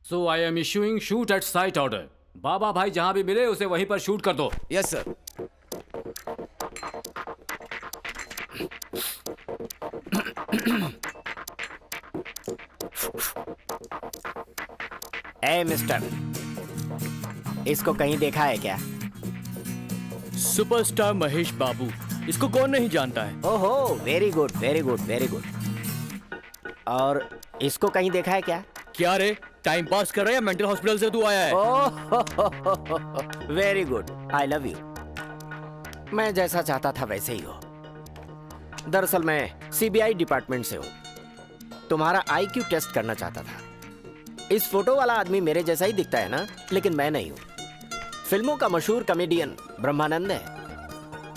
So I am issuing shoot at sight order. बाबा भाई जहां भी मिले उसे वहीं पर शूट कर दो। Yes sir. ए मिस्टर, इसको कहीं देखा है क्या? सुपरस्टार महेश बाबू, इसको कौन नहीं जानता है? ओहो, very good very good very good. और इसको कहीं देखा है क्या? क्या रे, टाइम पास कर रहा है या मेंटल हॉस्पिटल से तू आया है? Oh very good, I love you. मैं जैसा चाहता था वैसे ही हो। दरअसल मैं सीबीआई डिपार्टमेंट से हूँ। तुम्हारा IQ टेस्ट करना चाहता था। इस फोटो वाला आदमी मेरे जैसा ही दिखता है ना, लेकिन मैं नहीं हूँ। फिल्मों का मशहूर कॉमेडियन ब्रह्मानंद है।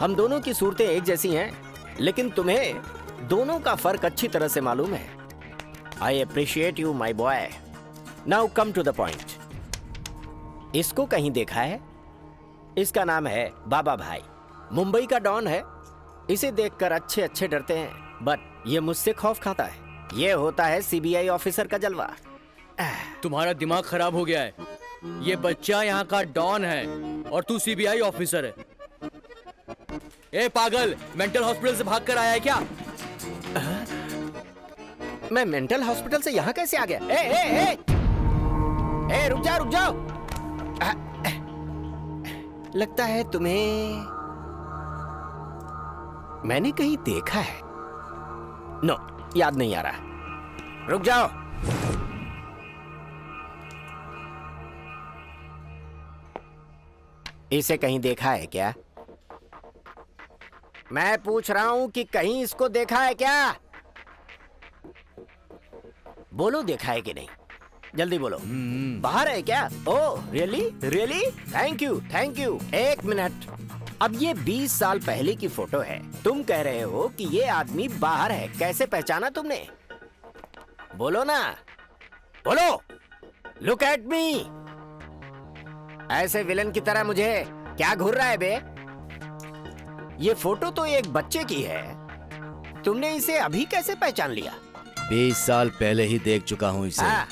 हम दोनों की सूरतें एक जैसी हैं, लेकिन तुम्हें दोनों का फर्क अच्छी तरह से मालूम है। I appreciate you my boy. Now come to the point. इसको कहीं देखा है? इसका नाम है बाबा भाई, मुंबई का डॉन है। इसे देखकर अच्छे अच्छे डरते हैं, बट ये मुझसे खौफ खाता है। ये होता है सीबीआई ऑफिसर का जलवा। तुम्हारा दिमाग खराब हो गया है। ये बच्चा यहाँ का डॉन है और तू सीबीआई ऑफिसर है। ए पागल, मेंटल हॉस्पिटल से भागकर आया है क्या? मैं मेंटल हॉस्पिटल से यहाँ कैसे आ गया? ए, रुक जाओ। लगता है तुम्हें मैंने कहीं देखा है। नो, याद नहीं आ रहा। रुक जाओ। इसे कहीं देखा है क्या? मैं पूछ रहा हूं कि कहीं इसको देखा है क्या? बोलो, देखा है कि नहीं? जल्दी बोलो। बाहर है क्या? Oh really? Thank you. एक मिनट। अब ये 20 साल पहले की फोटो है। तुम कह रहे हो कि ये आदमी बाहर है, कैसे पहचाना तुमने? बोलो ना, बोलो। Look at me. ऐसे विलन की तरह मुझे क्या घूर रहा है बे? ये फोटो तो एक बच्चे की है। तुमने इसे अभी कैसे पहचान लिया? 20 साल पहले ही देख चुका हूँ इसे। हाँ।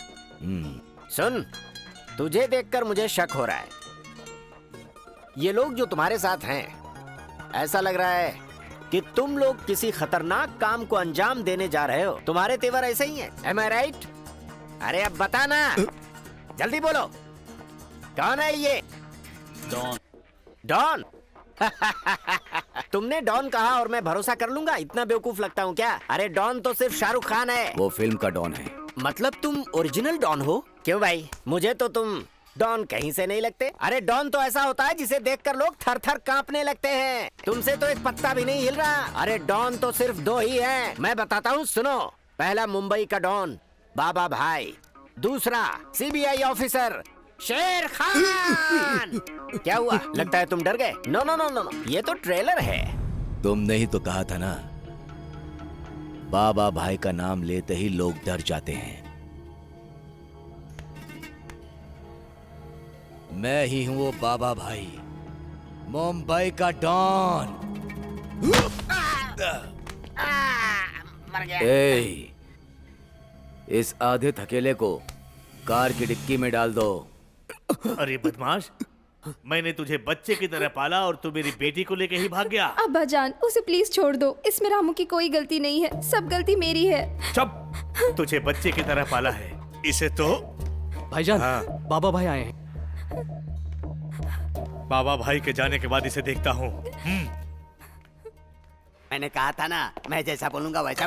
सुन, तुझे देखकर मुझे शक हो रहा है। ये लोग जो तुम्हारे साथ हैं, ऐसा लग रहा है कि तुम लोग किसी खतरनाक काम को अंजाम देने जा रहे हो। तुम्हारे तेवर ऐसे ही हैं, am I right? अरे अब बता ना, जल्दी बोलो, कौन है ये? डॉन। डॉन? तुमने डॉन कहा और मैं भरोसा कर लूंगा? इतना बेवकूफ लगता हूँ क्या? अरे डॉन तो सिर्फ शाहरुख खान है। वो फिल्म का डॉन है। मतलब तुम ओरिजिनल डॉन हो? क्यों भाई, मुझे तो तुम डॉन कहीं से नहीं लगते। अरे डॉन तो ऐसा होता है जिसे देखकर लोग थर थर कांपने लगते हैं। तुमसे तो एक पत्ता भी नहीं हिल रहा। अरे डॉन तो सिर्फ 2 ही हैं। मैं बताता हूँ, सुनो। पहला मुंबई का डॉन बाबा भाई, दूसरा सीबीआई ऑफिसर शेर खान। क्या हुआ, लगता है तुम डर गए? नो नो नो नो, ये तो ट्रेलर है। तुमने ही तो कहा था ना, बाबा भाई का नाम लेते ही लोग डर जाते हैं। मैं ही हूं वो बाबा भाई, मुंबई का डॉन। मर गया। ए, इस आधे थकेले को कार की डिक्की में डाल दो। अरे बदमाश, मैंने तुझे बच्चे की तरह पाला और तू मेरी बेटी को लेके ही भाग गया। अब्बा जान, उसे प्लीज छोड़ दो। इसमें रामू की कोई गलती नहीं है, सब गलती मेरी है। चुप, तुझे बच्चे की तरह पाला है, इसे तो। भाईजान, बाबा भाई आए हैं। बाबा भाई के जाने के बाद इसे देखता हूँ। मैंने कहा था ना, मैं जैसा बोलूंगा वैसा।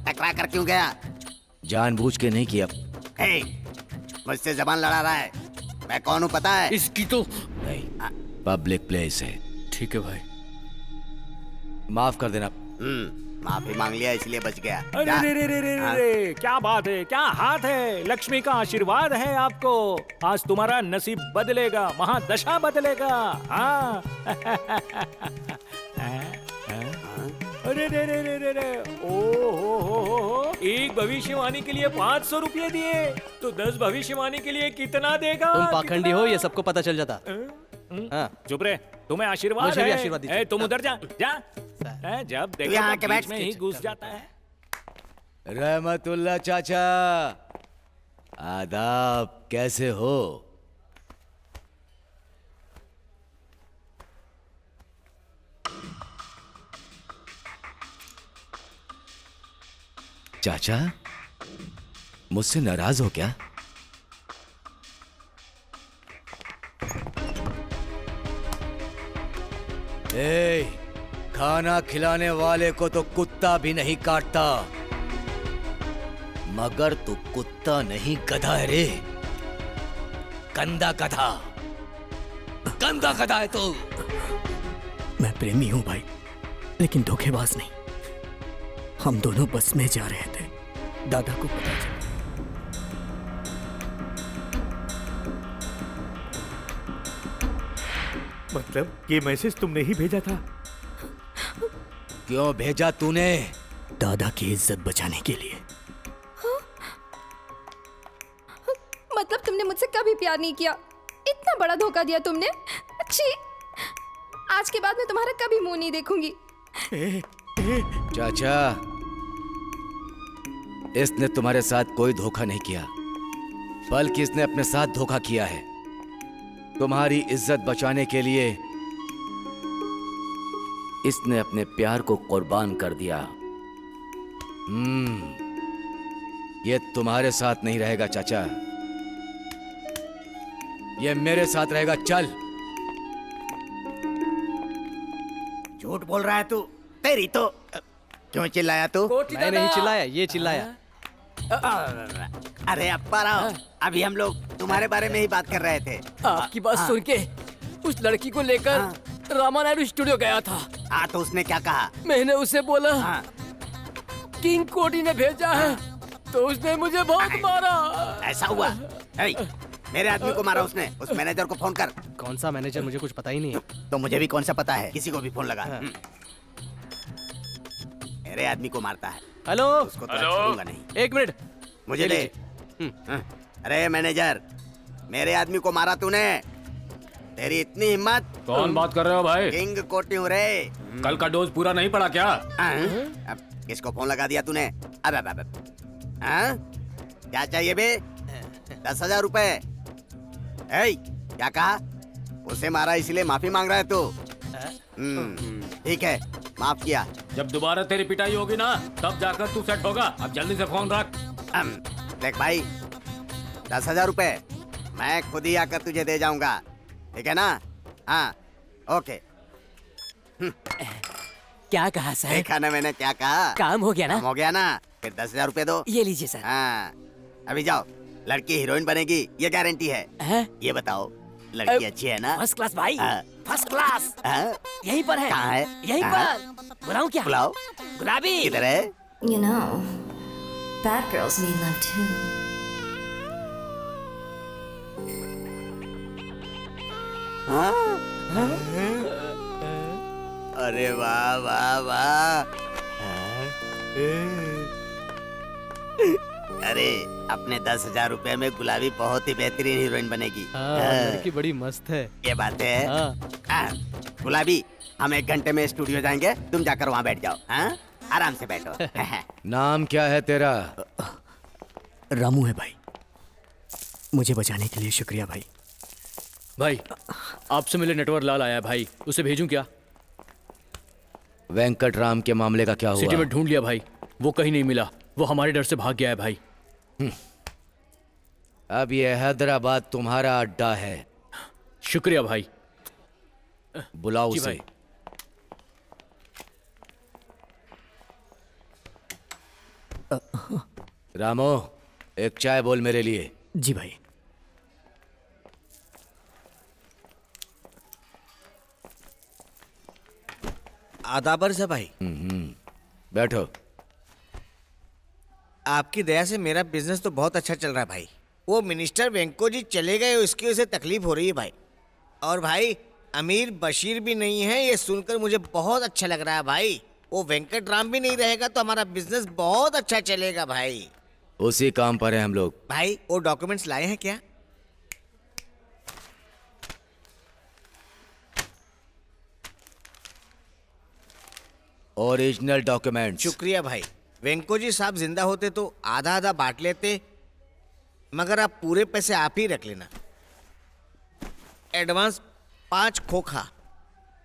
टकरा कर क्यों गया? जानबूझ के नहीं किया। मुझसे जबान लड़ा रहा है। मैं कौन हूँ पता है? इसकी तो नहीं, पब्लिक प्लेस है। ठीक है भाई, माफ कर देना। माफी मांग लिया इसलिए बच गया। अरे रे रे रे रे रे, क्या बात है, क्या हाथ है। लक्ष्मी का आशीर्वाद है आपको। आज तुम्हारा नसीब बदलेगा, महादशा बदलेगा। हाँ। अरे रे रे रे रे रे, ओ हो, एक भविष्यवाणी के लिए 500 रुपये दिए तो 10 भविष्यवाणी के लिए कितना देगा? तुम पाखंडी हो, ये सबको पता चल जाता। चुप रहे, तुम्हें आशीर्वाद मुझे है। भी आशीर्वाद दीजिए। तुम उधर जा जा। जब देखो यहाँ के बीच बैठ में ही घुस जाता है। रहमतुल्लाह चाचा, आदाब, कैसे हो? चाचा, मुझसे नाराज हो क्या? खाना खिलाने वाले को तो कुत्ता भी नहीं काटता, मगर तू कुत्ता नहीं गधा है रे। गंदा गधा, गंदा गधा है तू। मैं प्रेमी हूं भाई, लेकिन धोखेबाज नहीं। हम दोनों बस में जा रहे थे, दादा को पता चला। मतलब ये मैसेज तुमने ही भेजा था? क्यों भेजा तूने? दादा की इज्जत बचाने के लिए। मतलब तुमने मुझसे कभी प्यार नहीं किया, इतना बड़ा धोखा दिया तुमने। अच्छी, आज के बाद मैं तुम्हारा कभी मुंह नहीं देखूंगी। चाचा, इसने तुम्हारे साथ कोई धोखा नहीं किया, बल्कि इसने अपने साथ धोखा किया है। तुम्हारी इज्जत बचाने के लिए इसने अपने प्यार को कुर्बान कर दिया। ये तुम्हारे साथ नहीं रहेगा चाचा, ये मेरे साथ रहेगा। चल। झूठ बोल रहा है तू, तेरी तो। क्यों चिल्लाया तू? मैं नहीं चिल्लाया, ये चिल्लाया। अरे अप्पा राव, अभी हम लोग तुम्हारे बारे में ही बात कर रहे थे। आपकी बात सुन के उस लड़की को लेकर रामा नायडू स्टूडियो गया था। तो उसने क्या कहा? मैंने उसे बोला किंग कोडी ने भेजा है, तो उसने मुझे बहुत मारा। ऐसा हुआ? मेरे आदमी को मारा उसने। उस मैनेजर को फोन कर। कौन सा मैनेजर? मुझे कुछ पता ही नहीं है। तो मुझे भी कौन सा पता है, किसी को भी फोन लगा। मेरे आदमी को मारता है। हेलो, उसको तो छोड़ूंगा नहीं। एक मिनट मुझे दे। अरे मैनेजर, मेरे आदमी को मारा तूने। तेरी इतनी हिम्मत? कौन बात कर रहे हो भाई? किंग कोटी हूँ रे। कल का डोज पूरा नहीं पड़ा क्या? अब किसको फोन लगा दिया तूने? अब हाँ? क्या चाहिए बे? 10,000 रुपए। क्या कहा? उसे मारा इसलिए माफी मांग रहा है तू? ठीक है, माफ किया। जब दोबारा तेरी पिटाई होगी ना तब जाकर तू सेट होगा। अब जल्दी से फोन रख। देख भाई, 10,000 रुपए मैं खुद ही आकर तुझे दे जाऊंगा, ठीक है ना? हाँ, ओके। क्या कहा सर? देखा ना मैंने क्या कहा? काम हो गया ना? काम हो गया ना? फिर 10,000 रुपए दो। ये लीजिए सर। हाँ, अभी जाओ। लड़की हीरोइन बनेगी, ये गारंटी है। ये बताओ, लड़की अच्छी है ना? फर्स्ट क्लास भाई, फर्स्ट क्लास। यहीं पर है। कहाँ है? यहीं पर। बुलाऊं क्या? बुलाओ। गुलाबी। किधर है? You know, bad girls need love too. अरे वाह वाह वाह। अरे अपने 10,000 रुपए में गुलाबी बहुत ही बेहतरीन हीरोइन बनेगी। लड़की बड़ी मस्त है। ये बात है। गुलाबी, हम 1 घंटे में स्टूडियो जाएंगे, तुम जाकर वहाँ बैठ जाओ। हाँ? आराम से बैठो। नाम क्या है तेरा? रामू है भाई। मुझे बचाने के लिए शुक्रिया भाई। भाई, आपसे मिले नेटवर्क लाल आया है भाई, उसे भेजूं क्या? वेंकट राम के मामले का क्या हुआ? सिटी में ढूंढ लिया भाई, वो कहीं नहीं मिला। वो हमारे डर से भाग गया है भाई। अब ये हैदराबाद तुम्हारा अड्डा है। शुक्रिया भाई। बुलाओ जी उसे। भाई। रामो, एक चाय बोल मेरे लिए। जी भाई। आदाबर से भाई। बैठो। आपकी दया से मेरा बिजनेस तो बहुत अच्छा चल रहा है भाई। वो मिनिस्टर वेंको जी चले गए, उसकी वजह से तकलीफ हो रही है भाई। और भाई अमीर बशीर भी नहीं है, ये सुनकर मुझे बहुत अच्छा लग रहा है भाई। वो वेंकट राम भी नहीं रहेगा तो हमारा बिजनेस बहुत अच्छा चलेगा भाई। उसी काम पर है हम लोग। भाई वो डॉक्यूमेंट्स लाए हैं क्या? Original documents. शुक्रिया भाई। वेंको जी साहब जिंदा होते तो आधा आधा बांट लेते, मगर आप पूरे पैसे आप ही रख लेना। एडवांस 5 खोखा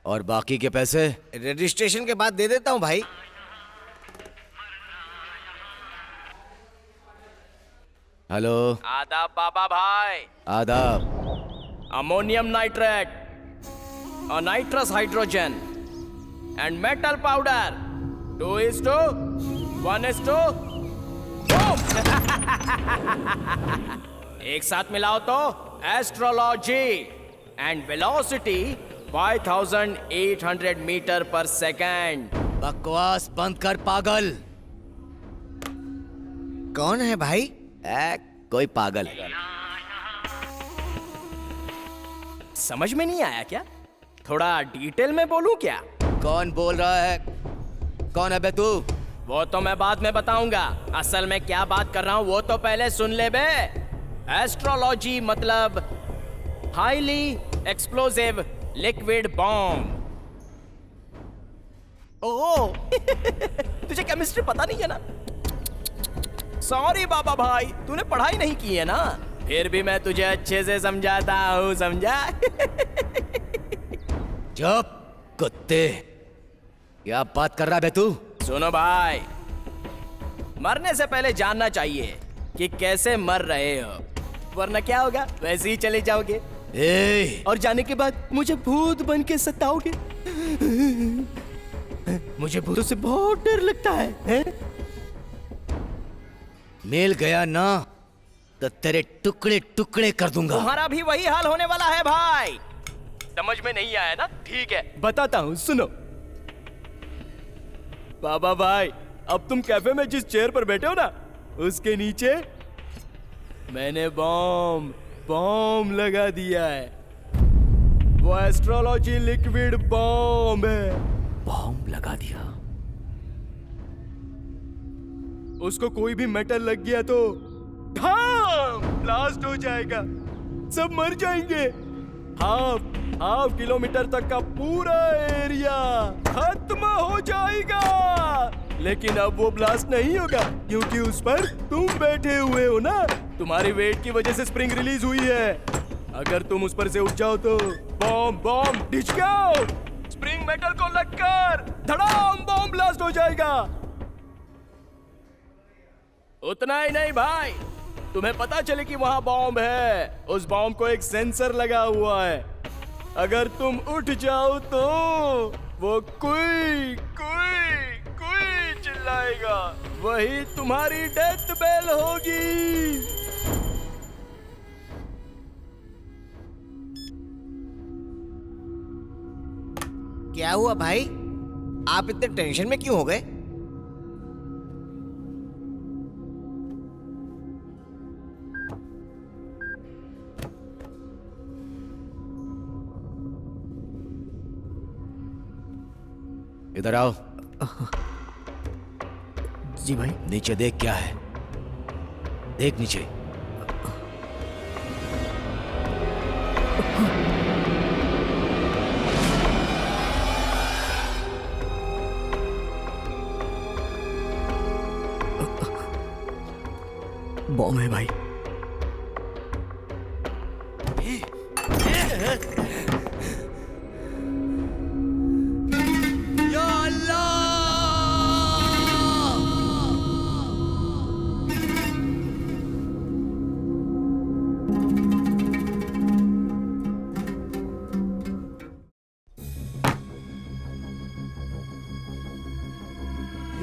और बाकी के पैसे रजिस्ट्रेशन के बाद दे देता हूँ भाई। हेलो। आदाब बाबा भाई। आदाब। अमोनियम नाइट्रेट और nitrous hydrogen and metal powder 2:1:2। एक साथ मिलाओ तो एस्ट्रोलॉजी एंड वेलोसिटी 5800 मीटर पर सेकेंड। बकवास बंद कर पागल। कौन है भाई? कोई पागल। समझ में नहीं आया क्या? थोड़ा डिटेल में बोलूं क्या? कौन बोल रहा है? कौन है बे तू? वो तो मैं बाद में बताऊंगा। असल में क्या बात कर रहा हूँ वो तो पहले सुन ले बे। एस्ट्रोलॉजी मतलब हाईली एक्सप्लोसिव लिक्विड बॉम्ब। ओह तुझे केमिस्ट्री पता नहीं है ना? सॉरी बाबा भाई, तूने पढ़ाई नहीं की है ना? फिर भी मैं तुझे अच्छे से समझाता हूँ, समझा? चुप कुत्ते। क्या बात कर रहा है तू? सुनो भाई, मरने से पहले जानना चाहिए कि कैसे मर रहे हो, वरना क्या होगा? वैसे ही चले जाओगे। और जाने के बाद मुझे भूत बन के सताओगे। मुझे भूतों से बहुत डर लगता है? मिल गया ना तो तेरे टुकड़े टुकड़े कर दूंगा। तुम्हारा भी वही हाल होने वाला है भाई। समझ में नहीं आया ना? ठीक है, बताता हूँ, सुनो। बाबा भाई, अब तुम कैफे में जिस चेयर पर बैठे हो ना, उसके नीचे मैंने बॉम्ब लगा दिया है। वो एस्ट्रोलॉजी लिक्विड बॉम्ब है। बॉम्ब लगा दिया? उसको कोई भी मेटल लग गया तो ढाम ब्लास्ट हो जाएगा, सब मर जाएंगे। हाफ किलोमीटर तक का पूरा एरिया खत्म हो जाएगा। लेकिन अब वो ब्लास्ट नहीं होगा क्योंकि उस पर तुम बैठे हुए हो ना। तुम्हारी वेट की वजह से स्प्रिंग रिलीज हुई है। अगर तुम उस पर से उठ जाओ तो बॉम्ब डिचकाओ, स्प्रिंग मेटल को लगकर धड़ाम बॉम्ब ब्लास्ट हो जाएगा। उतना ही नहीं भाई, तुम्हें पता चले कि वहां बॉम्ब है, उस बॉम्ब को एक सेंसर लगा हुआ है। अगर तुम उठ जाओ तो वो कुई चिल्लाएगा, वही तुम्हारी डेथ बेल होगी। क्या हुआ भाई, आप इतने टेंशन में क्यों हो गए? इधर आओ। जी भाई। नीचे देख, क्या है? देख नीचे। बॉम्ब है भाई। या अल्लाह!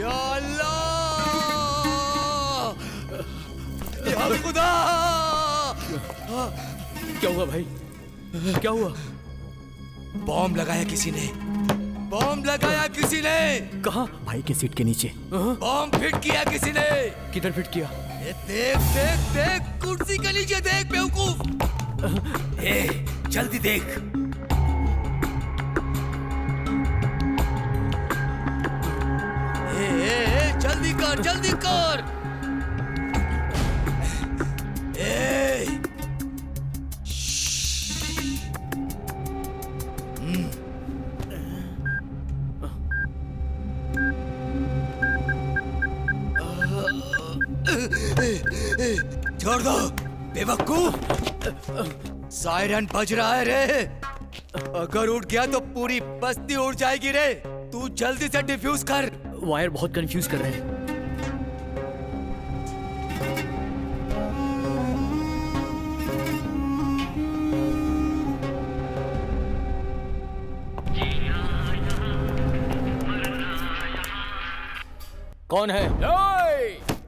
या अल्लाह! या खुदा! क्या हुआ भाई, क्या हुआ? बॉम्ब लगाया किसी ने, बॉम्ब लगाया किसी ने। कहाँ? भाई के सीट के नीचे। बॉम्ब फिट किया किसी ने। किधर फिट किया? देख देख देख, कुर्सी के नीचे देख बेवकूफ। जल्दी देख। जल्दी कर, जल्दी कर। छोड़ दो बेवकूफ। सायरन बज रहा है रे। अगर उठ गया तो पूरी बस्ती उड़ जाएगी रे। तू जल्दी से डिफ्यूज कर। वायर बहुत कंफ्यूज कर रहे हैं। कौन है?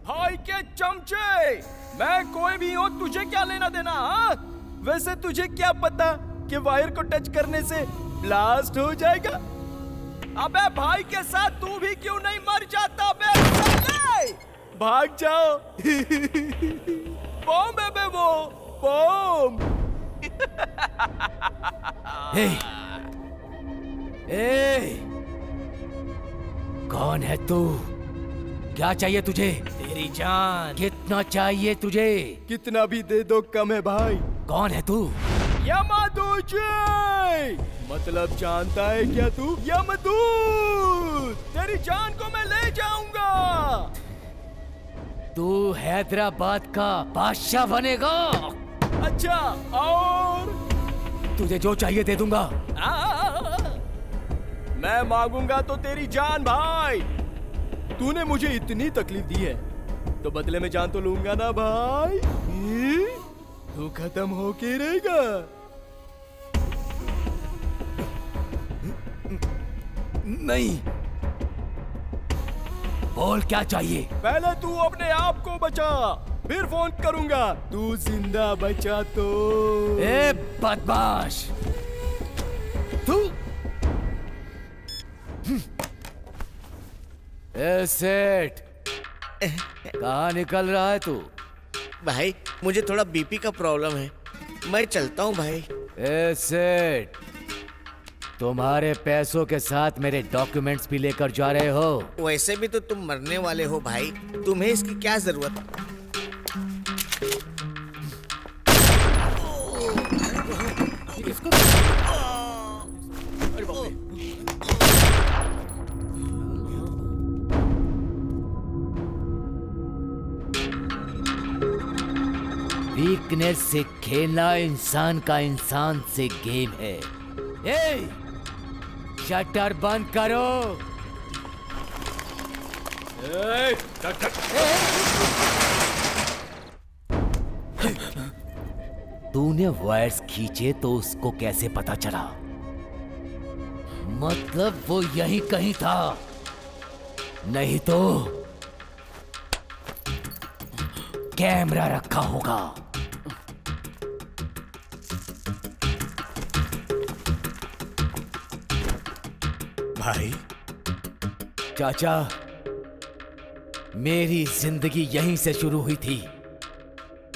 भाई के चमचे, मैं कोई भी हूँ, तुझे क्या लेना देना? हाँ, वैसे तुझे क्या पता कि वायर को टच करने से ब्लास्ट हो जाएगा? अबे भाई के साथ तू भी क्यों नहीं मर जाता बे? भाग जाओ। बॉम्ब है बे, वो बॉम्ब। कौन है तू? क्या चाहिए तुझे? तेरी जान। कितना चाहिए तुझे? कितना भी दे दो कम है भाई। कौन है तू? यमदूत। मतलब जानता है क्या तू? यमदूत। तेरी जान को मैं ले जाऊंगा। तू हैदराबाद का बादशाह बनेगा। अच्छा, और? तुझे जो चाहिए दे दूंगा। मैं मांगूंगा तो तेरी जान भाई। तूने मुझे इतनी तकलीफ दी है तो बदले में जान तो लूंगा ना भाई। तू खत्म होके रहेगा। नहीं, बोल क्या चाहिए? पहले तू अपने आप को बचा, फिर फोन करूंगा। तू जिंदा बचा तो। ए बदमाश, तू सेठ, कहाँ निकल रहा है तू? भाई मुझे थोड़ा बीपी का प्रॉब्लम है, मैं चलता हूँ भाई। सेठ, तुम्हारे पैसों के साथ मेरे डॉक्यूमेंट्स भी लेकर जा रहे हो? वैसे भी तो तुम मरने वाले हो भाई, तुम्हें इसकी क्या जरूरत? इसको। अरे बाप रे। वीकनेस से खेलना इंसान का इंसान से गेम है। ए, शटर बंद करो। तूने वायर्स खींचे तो उसको कैसे पता चला? मतलब वो यहीं कहीं था, नहीं तो कैमरा रखा होगा। भाई चाचा, मेरी जिंदगी यहीं से शुरू हुई थी।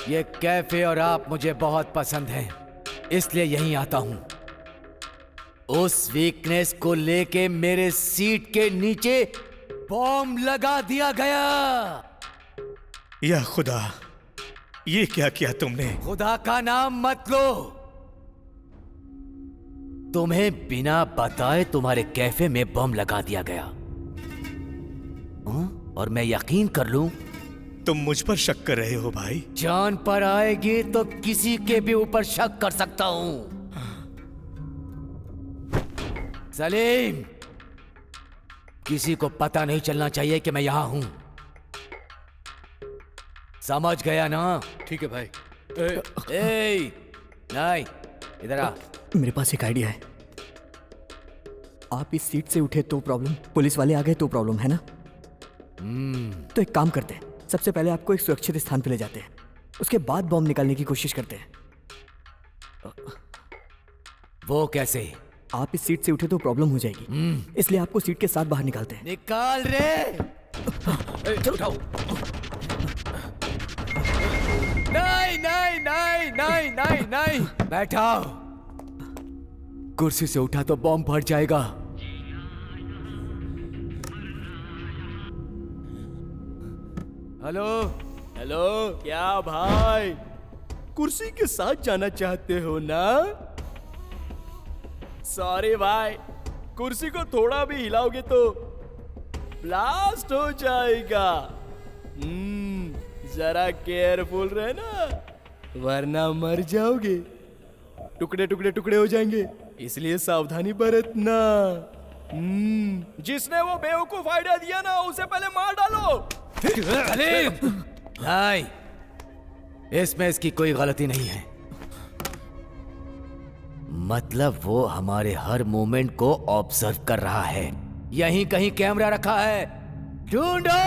ये कैफे और आप मुझे बहुत पसंद हैं, इसलिए यहीं आता हूं। उस वीकनेस को लेके मेरे सीट के नीचे बॉम्ब लगा दिया गया। या खुदा, ये क्या किया तुमने? खुदा का नाम मत लो। तुम्हें बिना बताए तुम्हारे कैफे में बम लगा दिया गया। और मैं यकीन कर लूं? तुम मुझ पर शक कर रहे हो भाई? जान पर आएगी तो किसी के भी ऊपर शक कर सकता हूं। सलीम, किसी को पता नहीं चलना चाहिए कि मैं यहां हूं। समझ गया ना? ठीक है भाई। नहीं, इधर आ। मेरे पास एक आइडिया है। आप इस सीट से उठे तो प्रॉब्लम, पुलिस वाले आ गए तो प्रॉब्लम है ना? तो एक काम करते हैं, सबसे पहले आपको एक सुरक्षित स्थान पे ले जाते हैं, उसके बाद बॉम्ब निकालने की कोशिश करते हैं। वो कैसे? आप इस सीट से उठे तो प्रॉब्लम हो जाएगी, इसलिए आपको सीट के साथ बाहर निकालते हैं। निकाल रे। उठाओ। नहीं नहीं नहीं नहीं नहीं नहीं, बैठाओ। कुर्सी से उठा तो बॉम्ब फट जाएगा। हेलो हेलो, क्या भाई कुर्सी के साथ जाना चाहते हो ना? सॉरी भाई, कुर्सी को थोड़ा भी हिलाओगे तो ब्लास्ट हो जाएगा। जरा केयरफुल रहना, वरना मर जाओगे। टुकड़े टुकड़े टुकड़े हो जाएंगे, इसलिए सावधानी बरतना। जिसने वो बेवकूफ आइडिया दिया ना, उसे पहले मार डालो। नहीं, इसमें इसकी कोई गलती नहीं है। मतलब वो हमारे हर मूवमेंट को ऑब्जर्व कर रहा है। यहीं कहीं कैमरा रखा है, ढूंढो।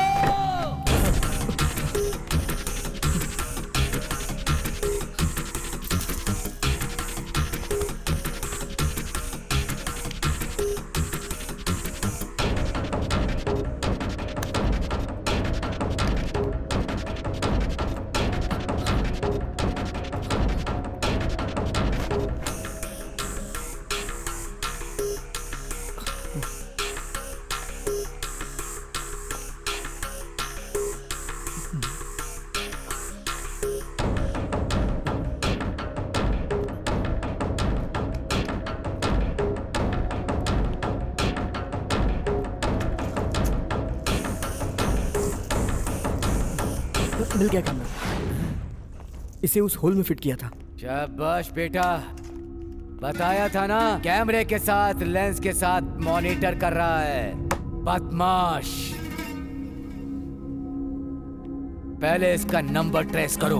मिल गया कैमरा, इसे उस होल में फिट किया था। शाबाश बेटा, बताया था ना, कैमरे के साथ लेंस के साथ मॉनिटर कर रहा है। बदमाश, पहले इसका नंबर ट्रेस करो।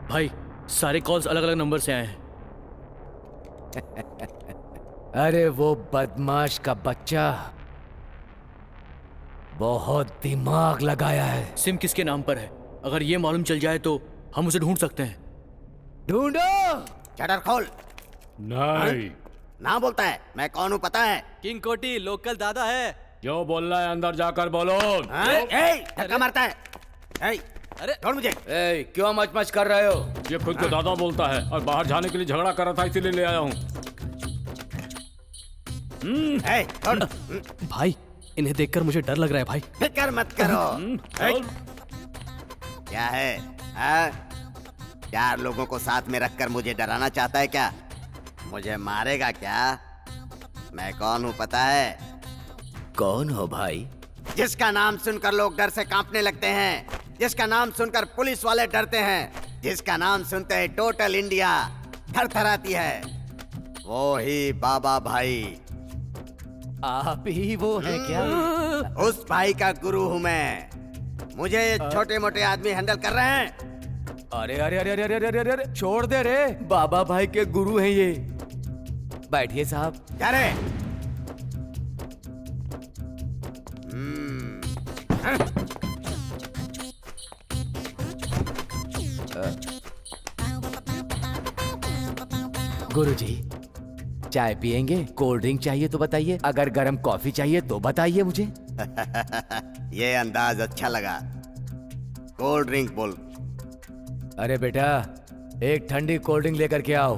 भाई, सारे कॉल्स अलग अलग नंबर से आए हैं। अरे वो बदमाश का बच्चा बहुत दिमाग लगाया है। सिम किसके नाम पर है? अगर ये मालूम चल जाए तो हम उसे ढूंढ सकते हैं। ढूंढो। शटर खोल। नहीं। ना बोलता है, मैं कौन हूँ पता है? किंग कोटी लोकल दादा है। जो बोलना है अंदर जाकर बोलो। धक्का मारता है। अरे छोड़ मुझे। क्यों मच कर रहे हो? ये खुद को दादा बोलता है और बाहर जाने के लिए झगड़ा कर रहा था, इसीलिए ले आया हूँ। भाई, इन्हें देखकर मुझे डर लग रहा है भाई। फिक्र मत करो। क्या है? चार लोगों को साथ में रखकर मुझे डराना चाहता है क्या? मुझे मारेगा क्या? मैं कौन हूँ पता है? कौन हो भाई? जिसका नाम सुनकर लोग डर से कांपने लगते हैं, जिसका नाम सुनकर पुलिस वाले डरते हैं, जिसका नाम सुनते ही टोटल इंडिया थरथराती है, वो ही बाबा भाई। आप ही वो हैं क्या? उस भाई का गुरु हूँ मैं। मुझे ये छोटे मोटे आदमी हैंडल कर रहे हैं। अरे अरे अरे अरे अरे अरे अरे छोड़ दे रे, बाबा भाई के गुरु हैं ये। बैठिए साहब। क्या रे? गुरुजी, चाय पियेंगे? कोल्ड ड्रिंक चाहिए तो बताइए, अगर गर्म कॉफी चाहिए तो बताइए मुझे। ये अंदाज अच्छा लगा। कोल्ड ड्रिंक बोल। अरे बेटा, एक ठंडी कोल्ड ड्रिंक लेकर के आओ।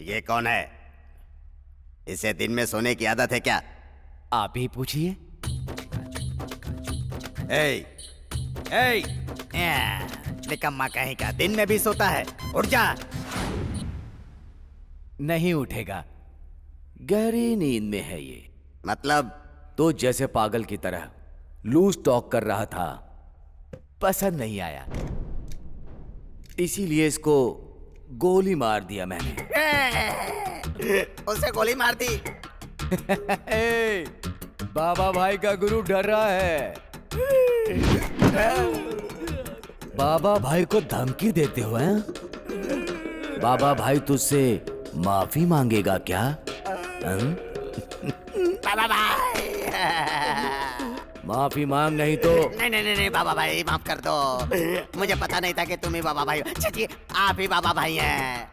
ये कौन है? इसे दिन में सोने की आदत है क्या? आप ही पूछिए। निकम्मा कहीं का, दिन में भी सोता है। उठ जा। नहीं उठेगा, गहरी नींद में है ये। मतलब? तो जैसे पागल की तरह लूज टॉक कर रहा था, पसंद नहीं आया, इसीलिए इसको गोली मार दिया मैंने। उसे गोली मार दी? बाबा भाई का गुरु डर रहा है। बाबा भाई को धमकी देते हो हैं? बाबा भाई तुझसे माफी मांगेगा क्या? बाबा भाई माफी मांग, नहीं तो। नहीं बाबा भाई माफ कर दो। मुझे पता नहीं था कि तुम ही बाबा भाई हो। चाची, आप ही बाबा भाई हैं।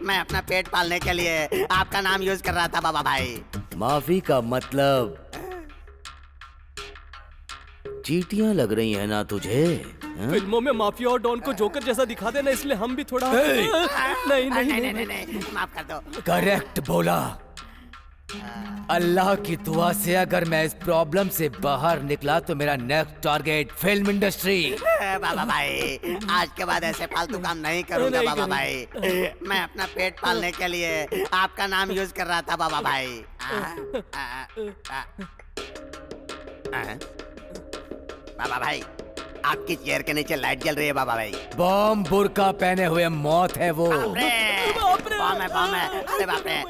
मैं अपना पेट पालने के लिए आपका नाम यूज कर रहा था बाबा भाई। माफी का मतलब चीटियां लग रही है ना तुझे? फिल्मों में माफिया और डॉन को जोकर जैसा दिखा देना, इसलिए हम भी थोड़ा नहीं माफ कर दो। करेक्ट बोला। अल्लाह की दुआ से अगर मैं इस प्रॉब्लम से बाहर निकला तो मेरा नेक्स्ट टारगेट फिल्म इंडस्ट्री। बाबा भाई, आज के बाद ऐसे फालतू काम नहीं करूंगा बाबा भाई। मैं अपना पेट पालने के लिए आपका नाम यूज कर रहा था बाबा भाई। बाबा भाई, आपकी चेयर के नीचे लाइट जल रही है बाबा भाई। बॉम्ब बुर्का पहने हुए मौत है वो। बॉम्ब है। अरे बाप रे।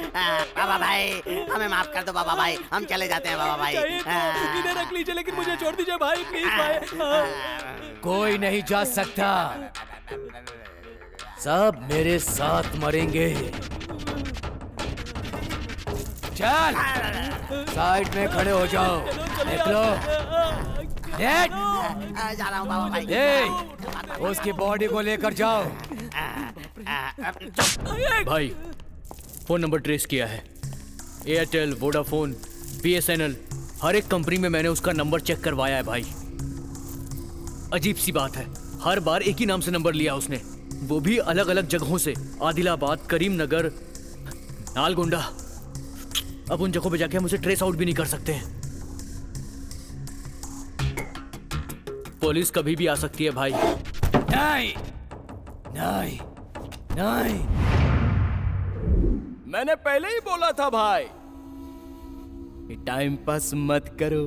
बाबा भाई, हमें माफ कर दो बाबा भाई, हम चले जाते हैं बाबा भाई। रख लीजिए, लेकिन मुझे छोड़ दीजिए भाई, प्लीज भाई। कोई नहीं जा सकता, सब मेरे साथ मरेंगे। चल, साइड में खड़े हो जाओ, निकलो। जा रहा हूँ बाबा भाई। उसकी बॉडी को लेकर जाओ। भाई, फोन नंबर ट्रेस किया है। एयरटेल, वोडाफोन, BSNL, हर एक कंपनी में मैंने उसका नंबर चेक करवाया है भाई। अजीब सी बात है, हर बार एक ही नाम से नंबर लिया उसने, वो भी अलग अलग जगहों से। आदिलाबाद, करीमनगर, नालगोंडा। अब उन जगहों पे जाके हम उसे ट्रेस आउट भी नहीं कर सकते हैं। पुलिस कभी भी आ सकती है भाई। नहीं। मैंने पहले ही बोला था भाई, टाइम पास मत करो।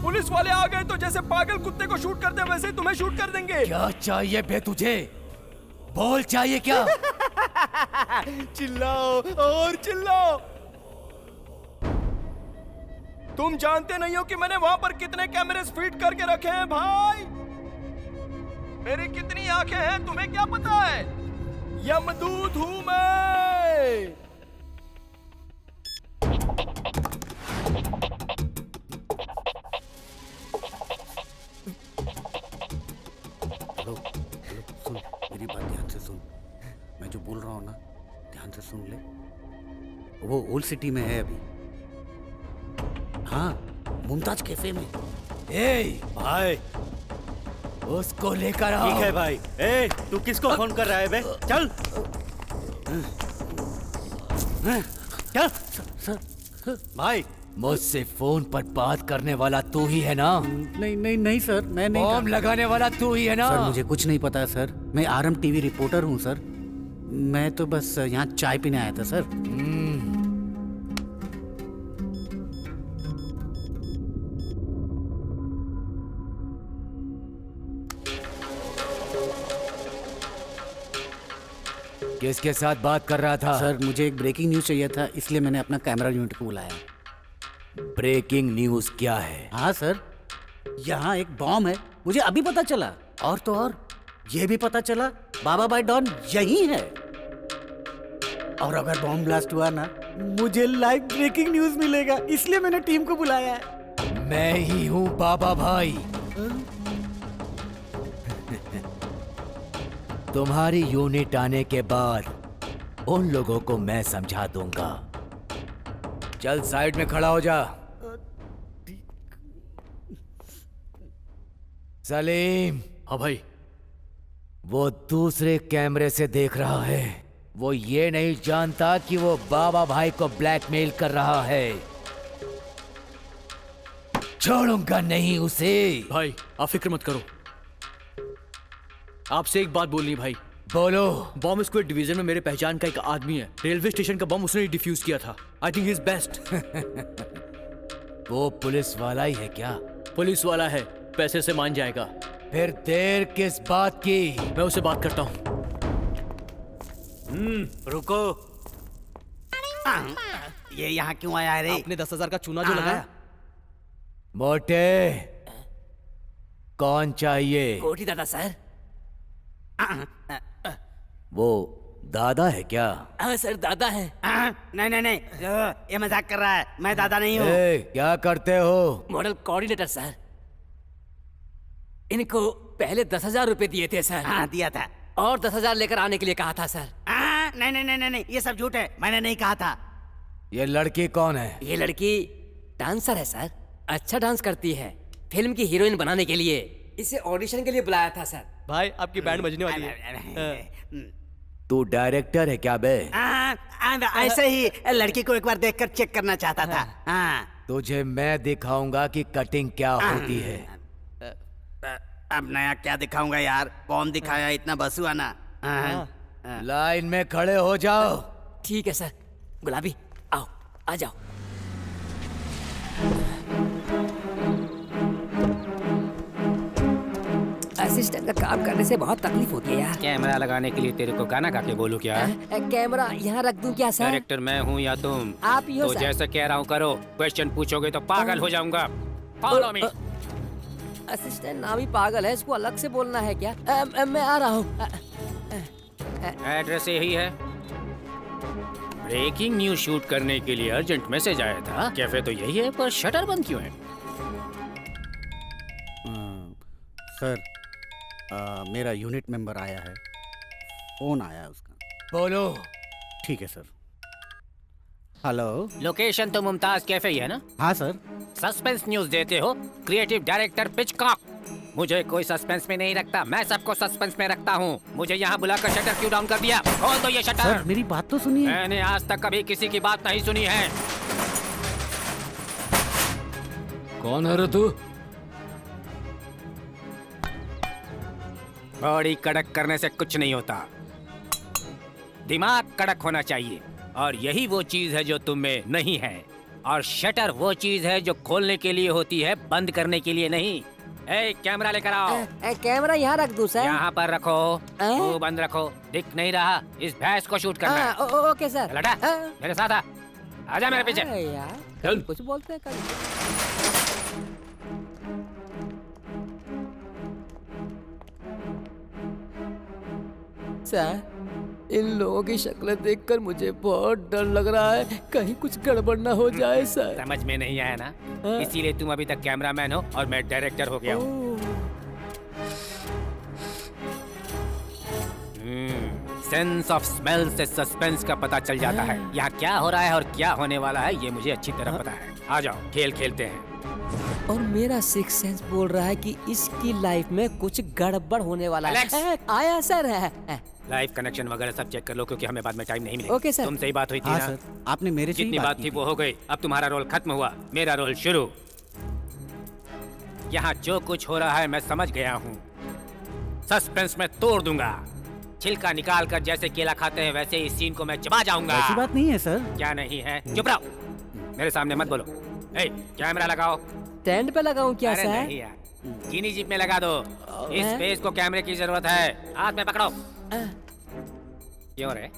पुलिस वाले आ गए तो जैसे पागल कुत्ते को शूट करते वैसे ही तुम्हें शूट कर देंगे। क्या चाहिए बे तुझे? बोल, चाहिए क्या? चिल्लाओ और चिल्लाओ। तुम जानते नहीं हो कि मैंने वहां पर कितने कैमरे फिट करके रखे हैं भाई। मेरी कितनी आंखें हैं तुम्हें क्या पता है? यमदूत हूं मैं। हेलो, सुन मेरी बात ध्यान से सुन। मैं जो बोल रहा हूँ ना, ध्यान से सुन ले। वो ओल्ड सिटी में है अभी। हाँ, मुमताज कैफे में। भाई, उसको लेकर आओ। ठीक है भाई। तू किसको फोन कर रहा है बे? चल। चल। भाई मुझसे फोन पर बात करने वाला तू ही है ना? नहीं नहीं नहीं सर, मैं नहीं। बॉम्ब लगाने वाला तू ही है ना? सर मुझे कुछ नहीं पता सर, मैं आरएम टीवी रिपोर्टर हूँ सर। मैं तो बस यहाँ चाय पीने आया था सर। किसके साथ बात कर रहा था? सर मुझे एक ब्रेकिंग न्यूज चाहिए था, इसलिए मैंने अपना कैमरा यूनिट को बुलाया। ब्रेकिंग न्यूज क्या है? हाँ सर, यहाँ एक बॉम्ब है, मुझे अभी पता चला। और तो और ये भी पता चला बाबा भाई डॉन यही है। और अगर बॉम्ब ब्लास्ट हुआ ना, मुझे लाइव ब्रेकिंग न्यूज मिलेगा, इसलिए मैंने टीम को बुलाया है। मैं ही हूँ बाबा भाई। तुम्हारी यूनिट आने के बाद उन लोगों को मैं समझा दूंगा। चल साइड में खड़ा हो जा। सलीम। हाँ भाई। वो दूसरे कैमरे से देख रहा है, वो ये नहीं जानता कि वो बाबा भाई को ब्लैकमेल कर रहा है। छोड़ूंगा नहीं उसे। भाई आप फिक्र मत करो, आपसे एक बात बोलनी भाई। बोलो। बॉम्ब स्क्वाड डिवीजन में मेरे पहचान का एक आदमी है, रेलवे स्टेशन का बम उसने ही डिफ्यूज किया था। I think he is best. वो पुलिस वाला ही है क्या? पुलिस वाला है, पैसे से मान जाएगा। फिर देर किस बात की? मैं उससे बात करता हूँ। रुको। ये यहाँ क्यों आया है रे? आपने 10,000 का चूना जो लगाया। मोटे कौन चाहिए? कोठी दादा सर। वो दादा है क्या? हाँ सर दादा है। नहीं नहीं नहीं, ये मजाक कर रहा है, मैं दादा नहीं हूँ। क्या करते हो? Model coordinator sir. इनको पहले 10,000 रुपए दिए थे सर। हाँ दिया था। और 10,000 लेकर आने के लिए कहा था सर। नहीं नहीं नहीं नहीं, ये सब झूठ है, मैंने नहीं कहा था। ये लड़की कौन है? ये लड़की डांसर है सर, अच्छा डांस करती है। फिल्म की हीरोइन बनाने के लिए इसे ऑडिशन के लिए बुलाया था सर। भाई आपकी बैंड बजने वाली है। तू डायरेक्टर है क्या बे? ऐसे ही लड़की को एक बार देखकर चेक करना चाहता था। तुझे मैं दिखाऊंगा कि कटिंग क्या होती है। अब नया क्या दिखाऊंगा यार, बॉम्ब दिखाया, इतना बसुआ ना। लाइन में खड़े हो जाओ। ठीक है सर। गुलाबी आओ, आ जाओ। असिस्टेंट का काम करने से बहुत तकलीफ होती है यार। कैमरा लगाने के लिए तेरे को गाना गा के बोलूं क्या? कैमरा यहाँ रख दूं क्या सर? डायरेक्टर मैं हूँ या तुम? आप ही हो तो सर। जैसा कह रहा हूँ करो, क्वेश्चन पूछोगे तो पागल हो जाऊंगा। Follow me. असिस्टेंट नाम ही पागल है, इसको अलग से बोलना है क्या? मैं आ रहा हूँ। एड्रेस यही है। ब्रेकिंग न्यूज शूट करने के लिए अर्जेंट मैसेज आया था। कैफे तो यही है, पर शटर बंद क्यों है? सर मेरा यूनिट मेंबर आया है, फोन आया उसका। बोलो। ठीक है सर। हेलो। लोकेशन तो मुमताज कैफे ही है ना? हाँ सर। सस्पेंस न्यूज देते हो, क्रिएटिव डायरेक्टर पिचकॉक। मुझे कोई सस्पेंस में नहीं रखता, मैं सबको सस्पेंस में रखता हूँ। मुझे यहाँ बुलाकर शटर क्यों डाउन कर दिया? खोल दो ये शटर। सर मेरी बात तो सुनिए। मैंने आज तक कभी किसी की बात नहीं सुनी है। कौन है रे तू? बॉडी कड़क करने से कुछ नहीं होता, दिमाग कड़क होना चाहिए। और यही वो चीज है जो तुम में नहीं है। और शटर वो चीज है जो खोलने के लिए होती है, बंद करने के लिए नहीं। कैमरा लेकर आओ। कैमरा यहाँ रख दूं सर? यहाँ पर रखो, मुंह बंद रखो, दिख नहीं रहा। इस भैंस को शूट करना है। Okay sir. लटा, मेरे साथ आ। आजा मेरे पीछे। यार चल, कुछ बोलते हैं कल। सर इन लोगों की शक्लें देखकर मुझे बहुत डर लग रहा है, कहीं कुछ गड़बड़ ना हो जाए सर। समझ में नहीं आया ना? इसीलिए तुम अभी तक कैमरामैन हो और मैं डायरेक्टर हो गया हूँ। सेंस ऑफ स्मेल से सस्पेंस का पता चल जाता है। यहाँ क्या हो रहा है और क्या होने वाला है ये मुझे अच्छी तरह पता है। आ जाओ खेल खेलते हैं। और मेरा सिक्स सेंस बोल रहा है कि इसकी लाइफ में कुछ गड़बड़ होने वाला है। आया सर है। लाइव कनेक्शन वगैरह सब चेक कर लो क्योंकि हमें बाद में टाइम नहीं मिलेगा। Okay sir. तुमसे ही बात हुई थी हाँ ना? सर, आपने मेरे से ही जितनी बात बात की थी थी। वो हो गई। अब तुम्हारा रोल खत्म हुआ, मेरा रोल शुरू। यहाँ जो कुछ हो रहा है मैं समझ गया हूँ। सस्पेंस में तोड़ दूंगा। छिलका निकाल कर जैसे केला खाते हैं वैसे इस सीन को मैं चबा जाऊंगा। ऐसी बात नहीं है सर। क्या नहीं है? चुप रहो, मेरे सामने मत बोलो। ए, कैमरा लगाओ। स्टैंड पे लगाऊं क्या अरे सर? नहीं यार, चीनी जीप में लगा दो। इस फेस को कैमरे की जरूरत है। हाथ में पकड़ो। क्यों रे?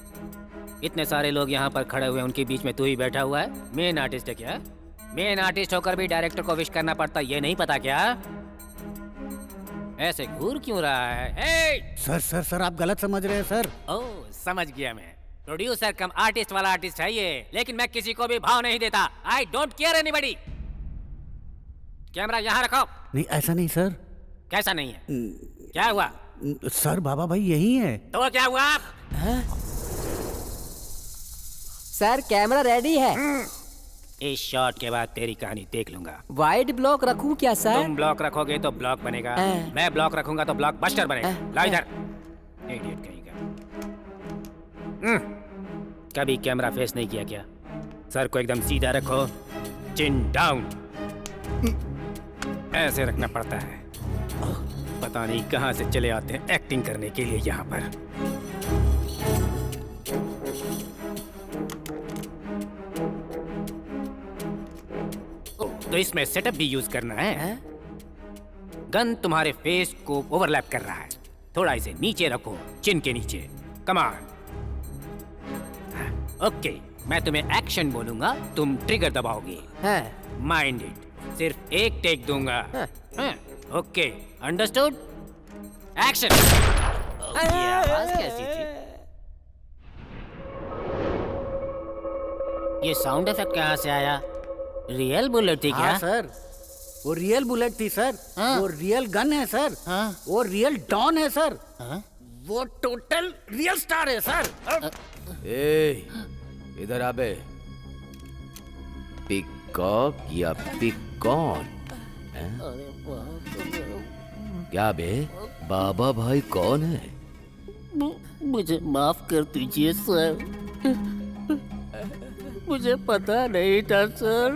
इतने सारे लोग यहाँ पर खड़े हुए, उनके बीच में तू ही बैठा हुआ है। मेन आर्टिस्ट है क्या? मेन आर्टिस्ट होकर भी डायरेक्टर को विश करना पड़ता, ये नहीं पता क्या? ऐसे घूर क्यों रहा है? हे! सर सर सर आप गलत समझ रहे हैं सर। ओह, समझ गया मैं। प्रोड्यूसर कम आर्टिस्ट वाला आर्टिस्ट है ये, लेकिन मैं किसी को भी भाव नहीं देता। I don't care anybody. Camera यहाँ रखो। नहीं ऐसा नहीं सर। कैसा नहीं है? क्या हुआ? सर बाबा भाई यही है। तो क्या हुआ? सर कैमरा रेडी है। इस शॉट के बाद तेरी कहानी देख लूंगा। वाइड ब्लॉक रखूं क्या सर? तुम ब्लॉक रखोगे तो ब्लॉक बनेगा, मैं ब्लॉक रखूंगा तो ब्लॉक बस्टर बनेगा। ला इधर। इडियट कहीं का। कभी कैमरा फेस नहीं किया क्या? सर को एकदम सीधा रखो, चिन डाउन। ऐसे रखना पड़ता है। पता नहीं कहां से चले आते हैं एक्टिंग करने के लिए यहाँ पर। तो इसमें सेटअप भी यूज करना है। गन तुम्हारे फेस को ओवरलैप कर रहा है। थोड़ा इसे नीचे रखो, चिन के नीचे। कमान। ओके, मैं तुम्हें एक्शन बोलूंगा, तुम ट्रिगर दबाओगे। Mind it. सिर्फ एक टेक दूंगा। Okay, understood? एक्शन। ये आवाज कैसी थी? ये साउंड इफेक्ट कहाँ से आया? रियल बुलेट थी क्या? हाँ सर, वो रियल बुलेट थी सर। वो रियल गन है सर। वो रियल डॉन है सर। वो टोटल रियल स्टार है सर। ए, इधर आ बे। पिकॉक या पिकॉन? क्या बे, बाबा भाई कौन है? मुझे माफ कर दीजिए सर, मुझे पता नहीं था सर,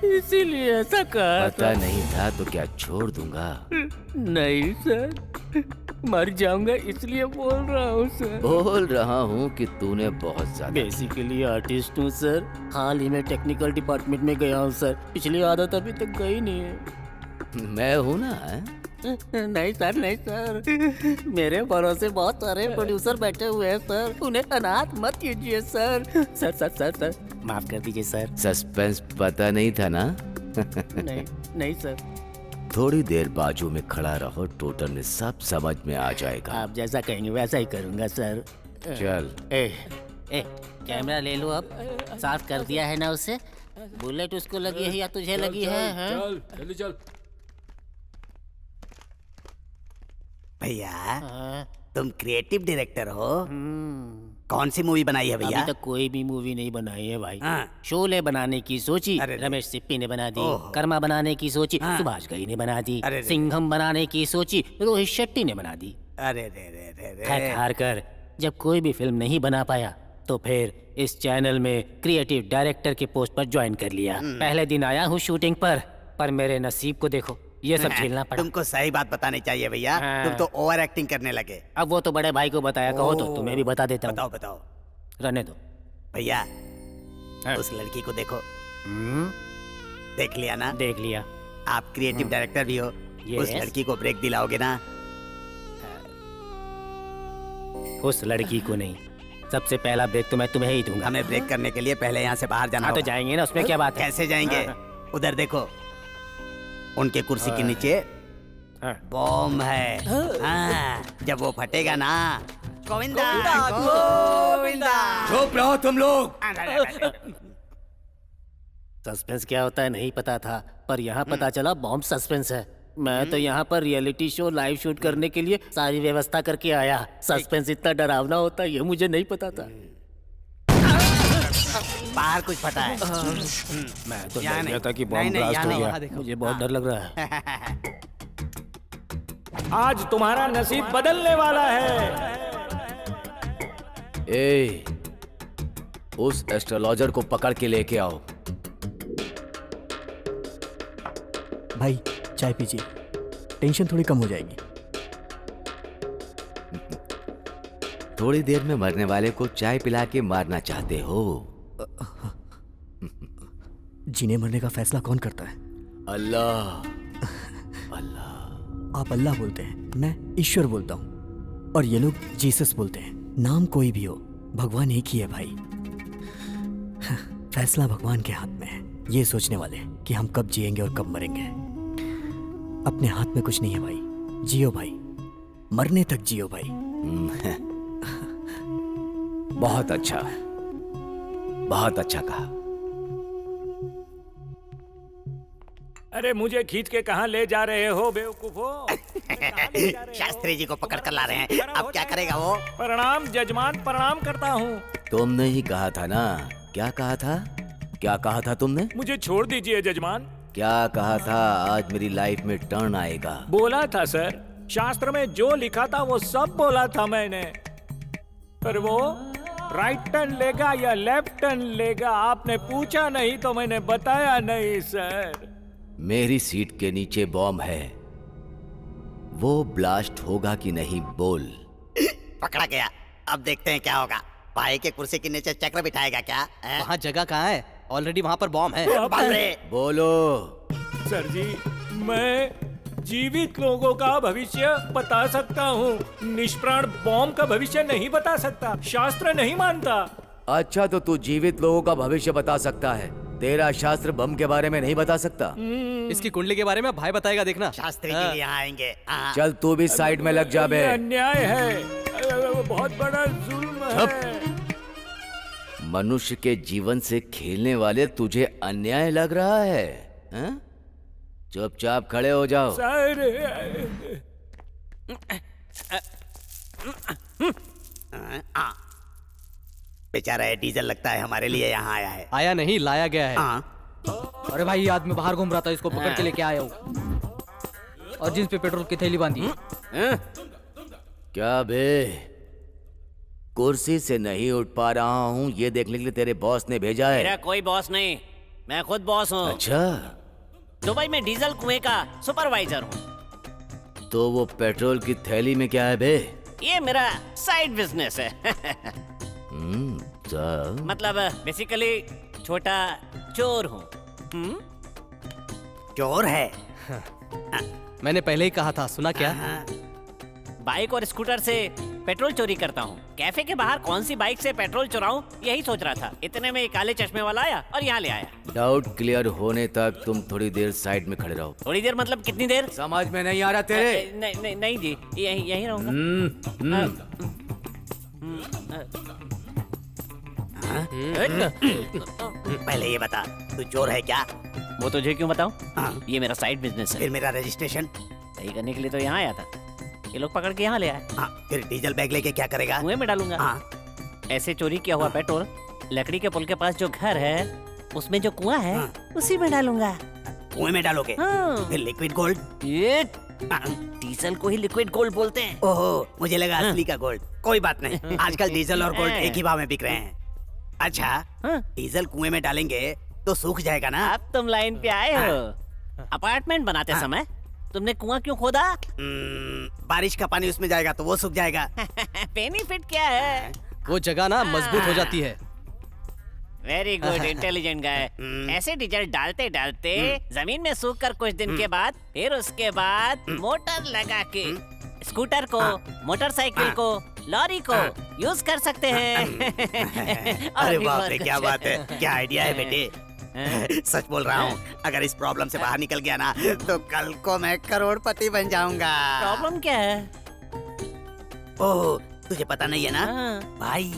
इसीलिए ऐसा कहा पता नहीं था तो क्या छोड़ दूंगा? नहीं सर, मर जाऊंगा इसलिए बोल रहा हूँ सर। बोल रहा हूँ कि तूने बहुत ज्यादा। बेसिकली आर्टिस्ट हूँ सर, हाल ही में टेक्निकल डिपार्टमेंट में गया हूँ सर, पिछली आदत अभी तक गई नहीं है। मैं हूँ ना? नहीं सर, नहीं सर, मेरे भरोसे बहुत सारे प्रोड्यूसर बैठे हुए हैं सर, उन्हें अनाथ मत कीजिए sir. Sir sir sir sir माफ कर दीजिए सर। सस्पेंस पता नहीं था ना? नहीं नहीं सर। थोड़ी देर बाजू में खड़ा रहो, टोटल में सब समझ में आ जाएगा। आप जैसा कहेंगे वैसा ही करूंगा सर। चल। कैमरा ले लो अब, साफ कर दिया है ना उसे। बुलेट उसको लगी है या तुझे लगी है? चल जल्दी चल। भैया तुम क्रिएटिव डायरेक्टर हो, कौन सी मूवी बनाई है भैया? अभी तक कोई भी मूवी नहीं बनाई है भाई। शोले बनाने की सोची, रमेश सिप्पी ने बना दी। कर्मा बनाने की सोची, सुभाष घई ने बना दी। सिंघम बनाने की सोची, रोहित शेट्टी ने बना दी। अरे रे रे रे रे। थक हार कर जब कोई भी फिल्म नहीं बना पाया तो फिर इस चैनल में क्रिएटिव डायरेक्टर के पोस्ट पर ज्वाइन कर लिया। पहले दिन आया हूँ शूटिंग पर मेरे नसीब को देखो, ये सब झेलना पड़ा। तुमको सही बात बतानी चाहिए भैया, तुम तो ओवर एक्टिंग करने लगे। अब वो तो बड़े भाई को बताया, कहो तो तुम्हें भी बता देता हूँ। बताओ बताओ। रहने दो भैया, उस लड़की को देखो। देख लिया ना? देख लिया। आप क्रिएटिव डायरेक्टर भी हो, उस लड़की को ब्रेक दिलाओगे ना? उस लड़की को नहीं, सबसे पहला ब्रेक तो मैं तुम्हें ही दूंगा। हमें ब्रेक करने के लिए पहले यहाँ से बाहर जाना तो जाएंगे ना, उसमें क्या बात है? कैसे जाएंगे? उधर देखो, उनके कुर्सी के नीचे बॉम्ब है। जब वो फटेगा ना, गोविंदा गोविंदा। चुप रहो तुम लोग। सस्पेंस क्या होता है नहीं पता था, पर यहाँ पता चला बॉम्ब सस्पेंस है। मैं तो यहाँ पर रियलिटी शो लाइव शूट करने के लिए सारी व्यवस्था करके आया। सस्पेंस इतना डरावना होता है ये मुझे नहीं पता था। बाहर कुछ फटा है। मैं तो डर गया था कि बॉम्ब ब्लास्ट हो गया, मुझे बहुत डर लग रहा है। आज तुम्हारा नसीब बदलने वाला है। ए, उस एस्ट्रोलॉजर को पकड़ के लेके आओ। भाई चाय पीजिए, टेंशन थोड़ी कम हो जाएगी। थोड़ी देर में मरने वाले को चाय पिला के मारना चाहते हो? जीने मरने का फैसला कौन करता है? अल्लाह। आप अल्लाह बोलते हैं, मैं ईश्वर बोलता हूँ, और ये लोग जीसस बोलते हैं। नाम कोई भी हो, भगवान एक ही है भाई। फैसला भगवान के हाथ में है। ये सोचने वाले कि हम कब जिएंगे और कब मरेंगे, अपने हाथ में कुछ नहीं है भाई। जियो भाई, मरने तक जियो भाई। बहुत अच्छा, बहुत अच्छा कहा। अरे मुझे खींच के कहाँ ले जा रहे हो बेवकूफो? शास्त्री जी को पकड़ कर ला रहे हैं, अब क्या करेगा वो? प्रणाम जजमान, प्रणाम करता हूँ। तुमने ही कहा था ना? क्या कहा था? क्या कहा था तुमने? मुझे छोड़ दीजिए जजमान। क्या कहा था? आज मेरी लाइफ में टर्न आएगा। बोला था सर, शास्त्र में जो लिखा था वो सब बोला था मैंने। पर वो राइट टर्न लेगा या लेफ्ट टर्न लेगा आपने पूछा नहीं तो मैंने बताया नहीं सर। मेरी सीट के नीचे बॉम्ब है, वो ब्लास्ट होगा कि नहीं बोल। पकड़ा गया, अब देखते हैं क्या होगा। भाई के कुर्सी के नीचे चक्र बिठाएगा क्या? वहाँ जगह कहाँ है? ऑलरेडी वहाँ पर बॉम्ब है। बोलो। सर जी, मैं जीवित लोगों का भविष्य बता सकता हूँ, निष्प्राण बॉम्ब का भविष्य नहीं बता सकता। शास्त्र नहीं मानता। अच्छा, तो तू जीवित लोगों का भविष्य बता सकता है, तेरा शास्त्र बम के बारे में नहीं बता सकता। इसकी कुंडली के बारे में भाई बताएगा, देखना। शास्त्री जी यहाँ आएंगे। चल तू भी साइड में लग जा बे। ये अन्याय है, बहुत बड़ा जुल्म है। मनुष्य के जीवन से खेलने वाले तुझे अन्याय लग रहा है? हैं? चुपचाप खड़े हो जाओ। सर बेचारा डीजल लगता है हमारे लिए यहाँ आया है। आया नहीं, लाया गया है। अरे भाई, ये आदमी बाहर घूम रहा था, इसको पकड़ के लेके आया हूँ, और जींस पे पेट्रोल की थैली बांधी। क्या बे, कुर्सी से नहीं उठ पा रहा हूँ, ये देखने के लिए तेरे बॉस ने भेजा है? मेरा कोई बॉस नहीं, मैं खुद बॉस हूँ। अच्छा, दुबई में डीजल कुएं का सुपरवाइजर हूँ। तो वो पेट्रोल की थैली में क्या है बे? ये मेरा साइड बिजनेस है। मतलब बेसिकली छोटा चोर हूँ। चोर है? मैंने पहले ही कहा था, सुना क्या? बाइक और स्कूटर से पेट्रोल चोरी करता हूँ। कैफे के बाहर कौन सी बाइक से पेट्रोल चुराऊं, यही सोच रहा था। इतने में काले चश्मे वाला आया और यहाँ ले आया। डाउट क्लियर होने तक तुम थोड़ी देर साइड में खड़े रहो। थोड़ी देर मतलब कितनी देर? समझ में नहीं आ रहा तेरे? नहीं जी, यही रहूंगा। पहले ये बता, तू चोर है क्या? वो तुझे क्यों बताऊं? ये मेरा साइड बिजनेस है। फिर मेरा रजिस्ट्रेशन सही करने के लिए तो यहाँ आया था। ये लोग पकड़ के यहाँ ले आए। फिर डीजल बैग लेके क्या करेगा? कुएं में डालूंगा। ऐसे चोरी किया हुआ पेट्रोल लकड़ी के पुल के पास जो घर है उसमें जो कुआं है उसी में डालूंगा। कुएं में डालोगे? फिर लिक्विड गोल्ड? ये डीजल को ही लिक्विड गोल्ड बोलते हैं। ओहो, मुझे लगा असली का गोल्ड। कोई बात नहीं, आजकल डीजल और गोल्ड एक ही भाव में बिक रहे हैं। अच्छा, डीजल कुएं में डालेंगे तो सूख जाएगा ना? अब तुम लाइन पे आए हो। अपार्टमेंट बनाते समय तुमने कुआं क्यों खोदा? बारिश का पानी उसमें जाएगा तो वो सूख जाएगा। बेनिफिट क्या है? वो जगह ना मजबूत हो जाती है। वेरी गुड, इंटेलिजेंट गाय। ऐसे डीजल डालते डालते जमीन में सूख कर कुछ दिन के बाद फिर उसके बाद मोटर लगा के स्कूटर को, मोटरसाइकिल को, लॉरी को यूज कर सकते हैं। अरे बाप रे, क्या बात है, क्या आइडिया है बेटे। सच बोल रहा हूँ, अगर इस प्रॉब्लम से बाहर निकल गया ना तो कल को मैं करोड़पति बन जाऊंगा। प्रॉब्लम क्या है? ओह, तुझे पता नहीं है ना भाई?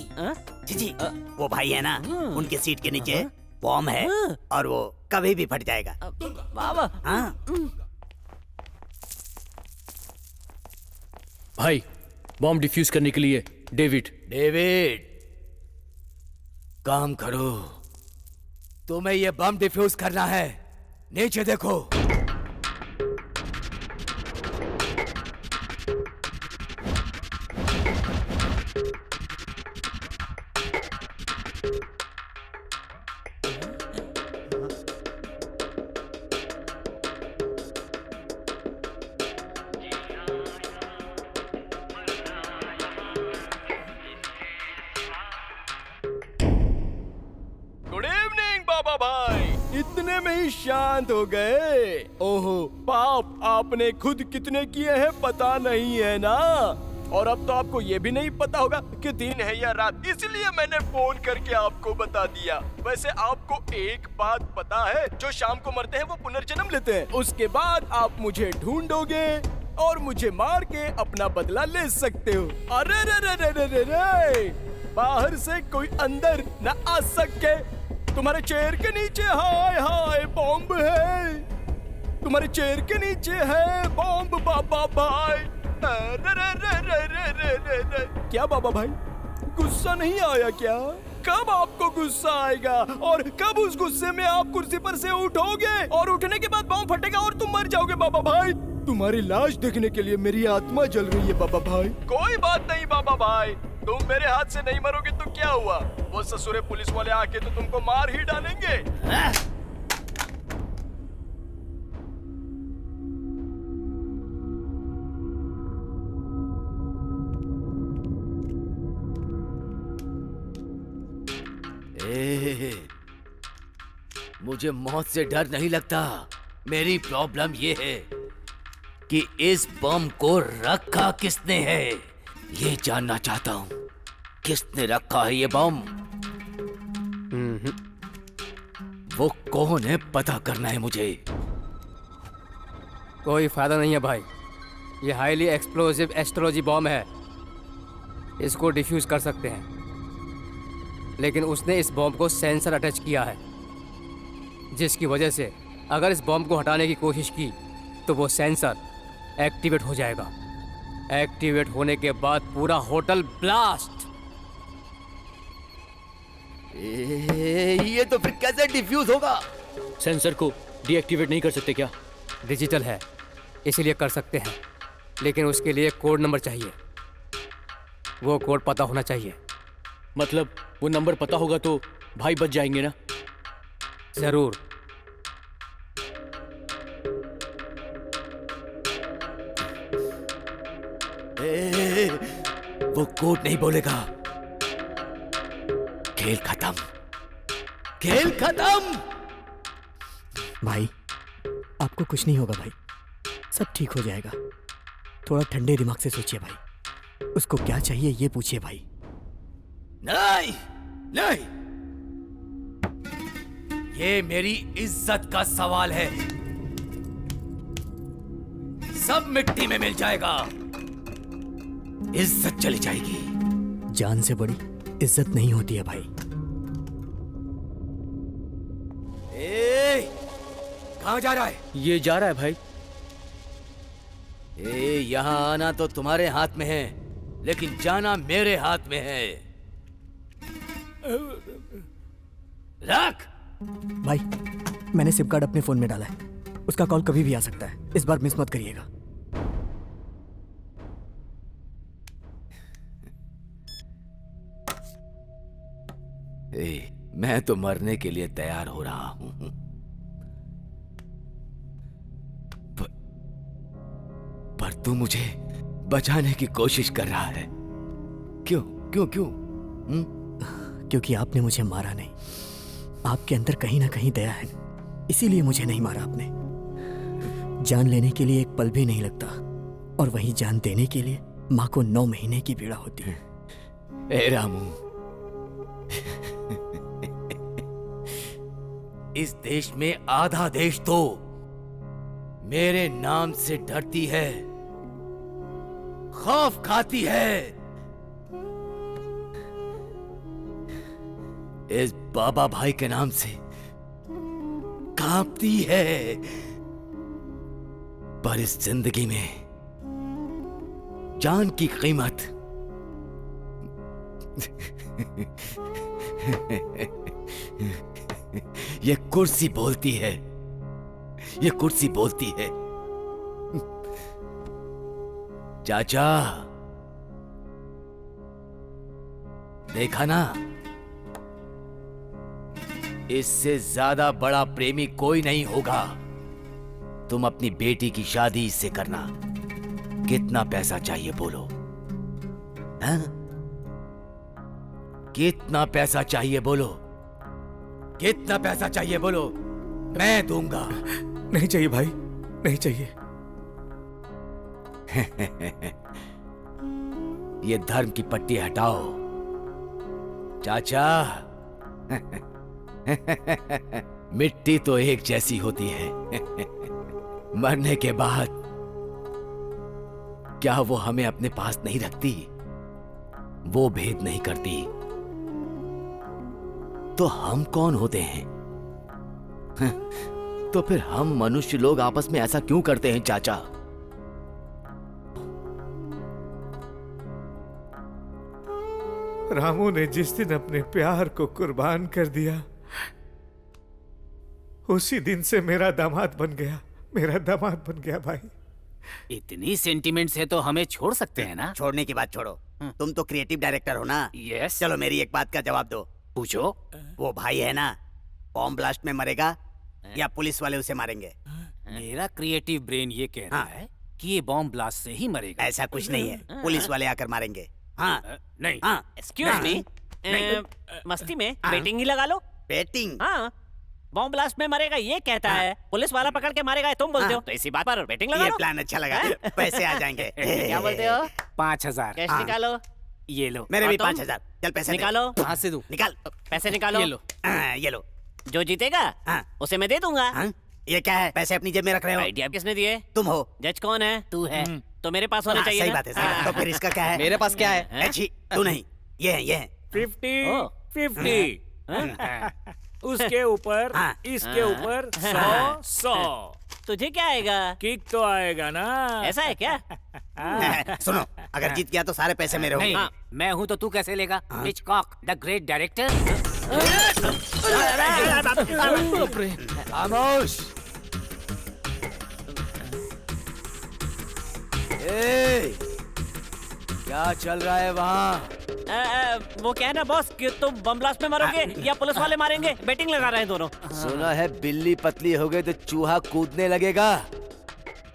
जी, वो भाई है ना, उनके सीट के नीचे बॉम्ब है और वो कभी भी फट जाएगा। बाबा। भाई, बॉम्ब डिफ्यूज करने के लिए डेविड काम करो। तुम्हें ये बम डिफ्यूज करना है। नीचे देखो। बाबा भाई, इतने में ही शांत हो गए। ओहो पाप आपने खुद कितने किए हैं पता नहीं है ना, और अब तो आपको ये भी नहीं पता होगा कि दिन है या रात, इसलिए मैंने फोन करके आपको बता दिया। वैसे आपको एक बात पता है, जो शाम को मरते हैं वो पुनर्जन्म लेते हैं। उसके बाद आप मुझे ढूंढोगे और मुझे मार के अपना बदला ले सकते हो। अरे रे रे रे रे रे रे, बाहर से कोई अंदर न आ सके। तुम्हारे चेयर के नीचे हाय हाय बॉम्ब है, तुम्हारे चेयर के नीचे है बॉम्ब बाबा भाई। रे रे रे रे रे रे रे रे। क्या बाबा भाई, गुस्सा नहीं आया क्या? कब आपको गुस्सा आएगा और कब उस गुस्से में आप कुर्सी पर से उठोगे और उठने के बाद बॉम्ब फटेगा और तुम मर जाओगे बाबा भाई। तुम्हारी लाश देखने के लिए मेरी आत्मा जल रही है बाबा भाई। कोई बात नहीं बाबा भाई, तुम मेरे हाथ से नहीं मरोगे तो क्या हुआ, वो ससुरे पुलिस वाले आके तो तुमको मार ही डालेंगे। मुझे मौत से डर नहीं लगता। मेरी प्रॉब्लम ये है कि इस बम को रखा किसने है, ये जानना चाहता हूँ। किसने रखा है ये बम? वो कौन है पता करना है मुझे। कोई फायदा नहीं है भाई, ये हाईली एक्सप्लोसिव एस्ट्रोलॉजी बॉम्ब है, इसको डिफ्यूज कर सकते हैं, लेकिन उसने इस बॉम्ब को सेंसर अटैच किया है, जिसकी वजह से अगर इस बॉम्ब को हटाने की कोशिश की तो वो सेंसर एक्टिवेट हो जाएगा। एक्टिवेट होने के बाद पूरा होटल ब्लास्ट। ये तो फिर कैसे डिफ्यूज होगा? सेंसर को डीएक्टिवेट नहीं कर सकते क्या? डिजिटल है इसीलिए कर सकते हैं, लेकिन उसके लिए कोड नंबर चाहिए, वो कोड पता होना चाहिए। मतलब वो नंबर पता होगा तो भाई बच जाएंगे ना? जरूर। वो कोड नहीं बोलेगा। खेल खत्म, खेल खत्म। भाई आपको कुछ नहीं होगा भाई, सब ठीक हो जाएगा। थोड़ा ठंडे दिमाग से सोचिए भाई, उसको क्या चाहिए ये पूछिए भाई। नहीं नहीं, ये मेरी इज्जत का सवाल है। सब मिट्टी में मिल जाएगा, इज्जत चली जाएगी। जान से बड़ी इज्जत नहीं होती है भाई। कहाँ जा रहा है? ये जा रहा है भाई। यहाँ आना तो तुम्हारे हाथ में है, लेकिन जाना मेरे हाथ में है। रख। भाई मैंने सिम कार्ड अपने फोन में डाला है, उसका कॉल कभी भी आ सकता है, इस बार मिस मत करिएगा। मैं तो मरने के लिए तैयार हो रहा हूं, पर तू मुझे बचाने की कोशिश कर रहा है। क्यों क्यों क्यों? क्योंकि आपने मुझे मारा नहीं, आपके अंदर कहीं ना कहीं दया है, इसीलिए मुझे नहीं मारा आपने। जान लेने के लिए एक पल भी नहीं लगता, और वहीं जान देने के लिए माँ को 9 महीने की पीड़ा होती है। ए रामू, इस देश में आधा देश तो मेरे नाम से डरती है, खौफ खाती है। इस बाबा भाई के नाम से कांपती है, पर इस जिंदगी में जान की कीमत ये कुर्सी बोलती है, ये कुर्सी बोलती है। चाचा, देखा ना, इससे ज्यादा बड़ा प्रेमी कोई नहीं होगा। तुम अपनी बेटी की शादी इससे करना। कितना पैसा चाहिए बोलो? हैं? कितना पैसा चाहिए बोलो? कितना पैसा चाहिए बोलो, मैं दूंगा। नहीं चाहिए भाई, नहीं चाहिए। ये धर्म की पट्टी हटाओ चाचा। मिट्टी तो एक जैसी होती है, मरने के बाद क्या वो हमें अपने पास नहीं रखती? वो भेद नहीं करती तो हम कौन होते हैं? तो फिर हम मनुष्य लोग आपस में ऐसा क्यों करते हैं चाचा? रामू ने जिस दिन अपने प्यार को कुर्बान कर दिया, उसी दिन से मेरा दामाद बन गया, मेरा दामाद बन गया भाई। इतनी सेंटिमेंट्स है तो हमें छोड़ सकते हैं ना? छोड़ने की बात छोड़ो, तुम तो क्रिएटिव डायरेक्टर हो ना। यस। चलो मेरी एक बात का जवाब दो। पूछो। वो भाई है ना, बॉम्ब ब्लास्ट में मरेगा या पुलिस वाले उसे मारेंगे? मेरा क्रिएटिव ब्रेन ये कह रहा है कि ये बॉम्ब ब्लास्ट से ही मरेगा। ऐसा कुछ नहीं है, पुलिस वाले आकर मारेंगे। हाँ नहीं। हाँ। एक्सक्यूज मी, मस्ती में बेटिंग ही लगा लो। बेटिंग? हाँ, बॉम्ब ब्लास्ट में मरेगा ये कहता है, पुलिस वाला पकड़ के मारेगा तुम बोलते हो, तो इसी बात पर बेटिंग लगा ये लो। प्लान अच्छा लगा, पैसे आ जाएंगे। क्या बोलते हो? 5000 कैश निकालो। ये लो। मेरे भी और तुम? 5000। चल पैसे निकालो। कहाँ से दूं? निकाल पैसे निकालो। ये लो। ये लो। जो जीतेगा उसे मैं दे दूंगा। ये क्या है? पैसे अपनी जेब में रख रहे हो? आइडिया किसने दिए? तुम हो। जज कौन है? तू है। तो मेरे पास होना चाहिए सही ना? बात है, सही बात है। तो फिर इसका क्या है? मेरे पास क्या है? अच्छी, तू नहीं, ये है, ये है। 50-50 उसके ऊपर इसके ऊपर 100-100। तुझे क्या आएगा? किक तो आएगा ना। ऐसा है क्या? सुनो, अगर जीत गया तो सारे पैसे मेरे होंगे। नहीं, मैं हूं तो तू कैसे लेगा? Hitchcock the great director. खामोश। क्या चल रहा है वहाँ? वो क्या है ना बॉस कि तुम बम ब्लास्ट में मरोगे या पुलिस वाले मारेंगे, बेटिंग लगा रहे हैं दोनों। सुना है बिल्ली पतली हो गई तो चूहा कूदने लगेगा।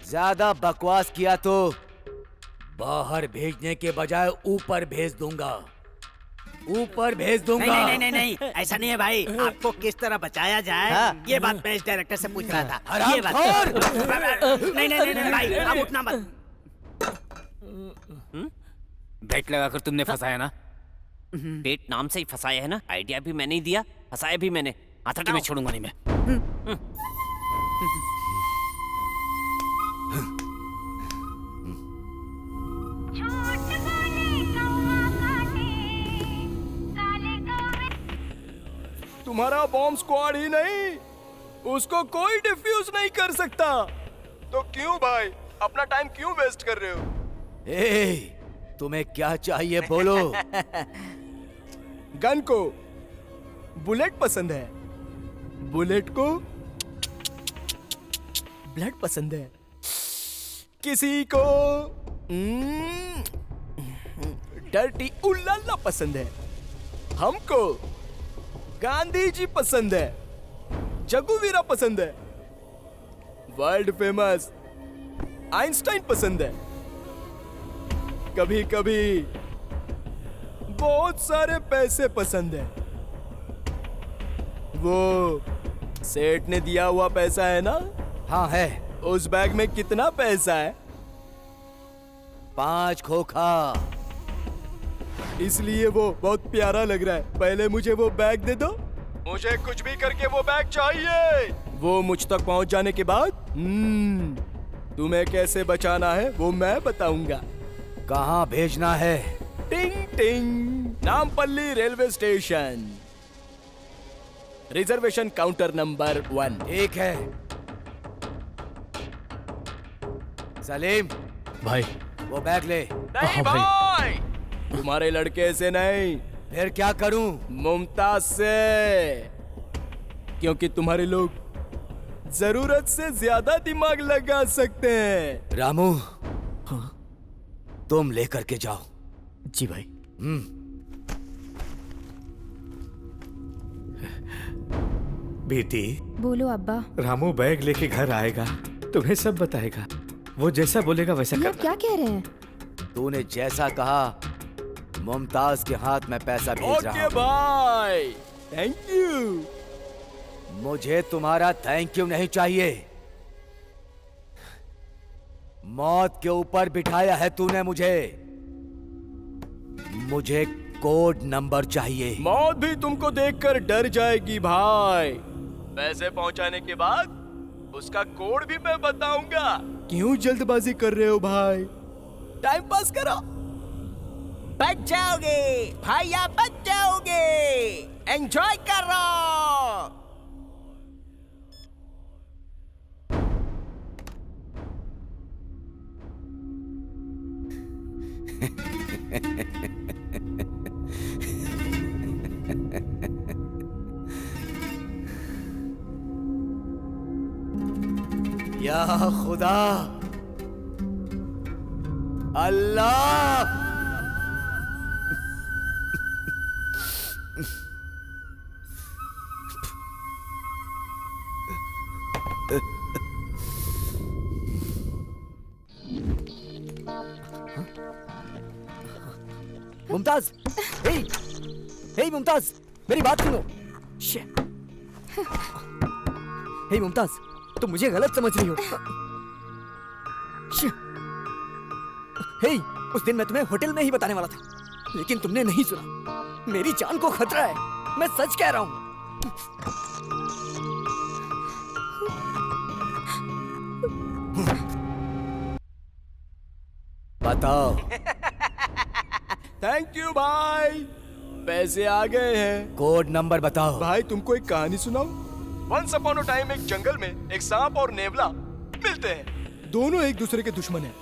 ज्यादा बकवास किया तो बाहर भेजने के बजाय ऊपर भेज दूंगा, ऊपर भेज दूंगा। नहीं नहीं नहीं नहीं, ऐसा नहीं है भाई। आपको किस तरह बचाया जाए ये बात मैं इस डायरेक्टर से पूछ रहा था। ये बात नहीं नहीं नहीं भाई, आप उठना मत। बेट लगाकर तुमने फंसाया ना? बेट नाम से ही फंसाया है ना, आइडिया भी मैंने ही दिया, फंसाया भी मैंने। आता मैं छोड़ूंगा नहीं मैं। तुम्हारा बॉम्ब स्क्वाड ही नहीं, उसको कोई डिफ्यूज नहीं कर सकता। तो क्यों भाई अपना टाइम क्यों वेस्ट कर रहे हो? तुम्हें क्या चाहिए बोलो। गन को बुलेट पसंद है, बुलेट को ब्लड पसंद है, किसी को डर्टी उल्लाला पसंद है, हमको गांधी जी पसंद है, जगुवीरा पसंद है, वर्ल्ड फेमस आइंस्टाइन पसंद है, कभी कभी बहुत सारे पैसे पसंद है। वो सेठ ने दिया हुआ पैसा है ना? हाँ है। उस बैग में कितना पैसा है? 5 खोखा। इसलिए वो बहुत प्यारा लग रहा है। पहले मुझे वो बैग दे दो, मुझे कुछ भी करके वो बैग चाहिए। वो मुझ तक पहुंच जाने के बाद तुम्हें कैसे बचाना है वो मैं बताऊंगा। कहाँ भेजना है? टिंग टिंग, Nampally railway station, reservation counter number 1। ठीक है। सलीम भाई वो बैग ले। नहीं भाई, तुम्हारे लड़के से नहीं। फिर क्या करूं? मुमताज से, क्योंकि तुम्हारे लोग जरूरत से ज्यादा दिमाग लगा सकते हैं। रामू तुम लेकर के जाओ। जी भाई। बेटी बोलो अब्बा। रामू बैग लेके घर आएगा, तुम्हें सब बताएगा। वो जैसा बोलेगा वैसा ये करना। क्या कह रहे हैं? तूने जैसा कहा मुमताज के हाथ में पैसा भेज रहा ओके हूं। भाई, थैंक यू। मुझे तुम्हारा थैंक यू नहीं चाहिए। मौत के ऊपर बिठाया है तूने मुझे। मुझे कोड नंबर चाहिए। मौत भी तुमको देखकर डर जाएगी भाई। पैसे पहुंचाने के बाद उसका कोड भी मैं बताऊंगा। क्यों जल्दबाजी कर रहे हो भाई? टाइम पास करो। बच जाओगे भैया, बच जाओगे। एंजॉय करो। या खुदा, अल्लाह, मुमताज, हे मुमताज, मेरी बात सुनो। हे मुमताज, तुम मुझे गलत समझ रही हो। हे, उस दिन मैं तुम्हें होटल में ही बताने वाला था, लेकिन तुमने नहीं सुना। मेरी जान को खतरा है, मैं सच कह रहा हूँ। बताओ। थैंक यू भाई, पैसे आ गए हैं। कोड नंबर बताओ। भाई तुमको एक कहानी सुनाऊं? वंस अपॉन अ टाइम एक जंगल में एक सांप और नेवला मिलते हैं। दोनों एक दूसरे के दुश्मन हैं।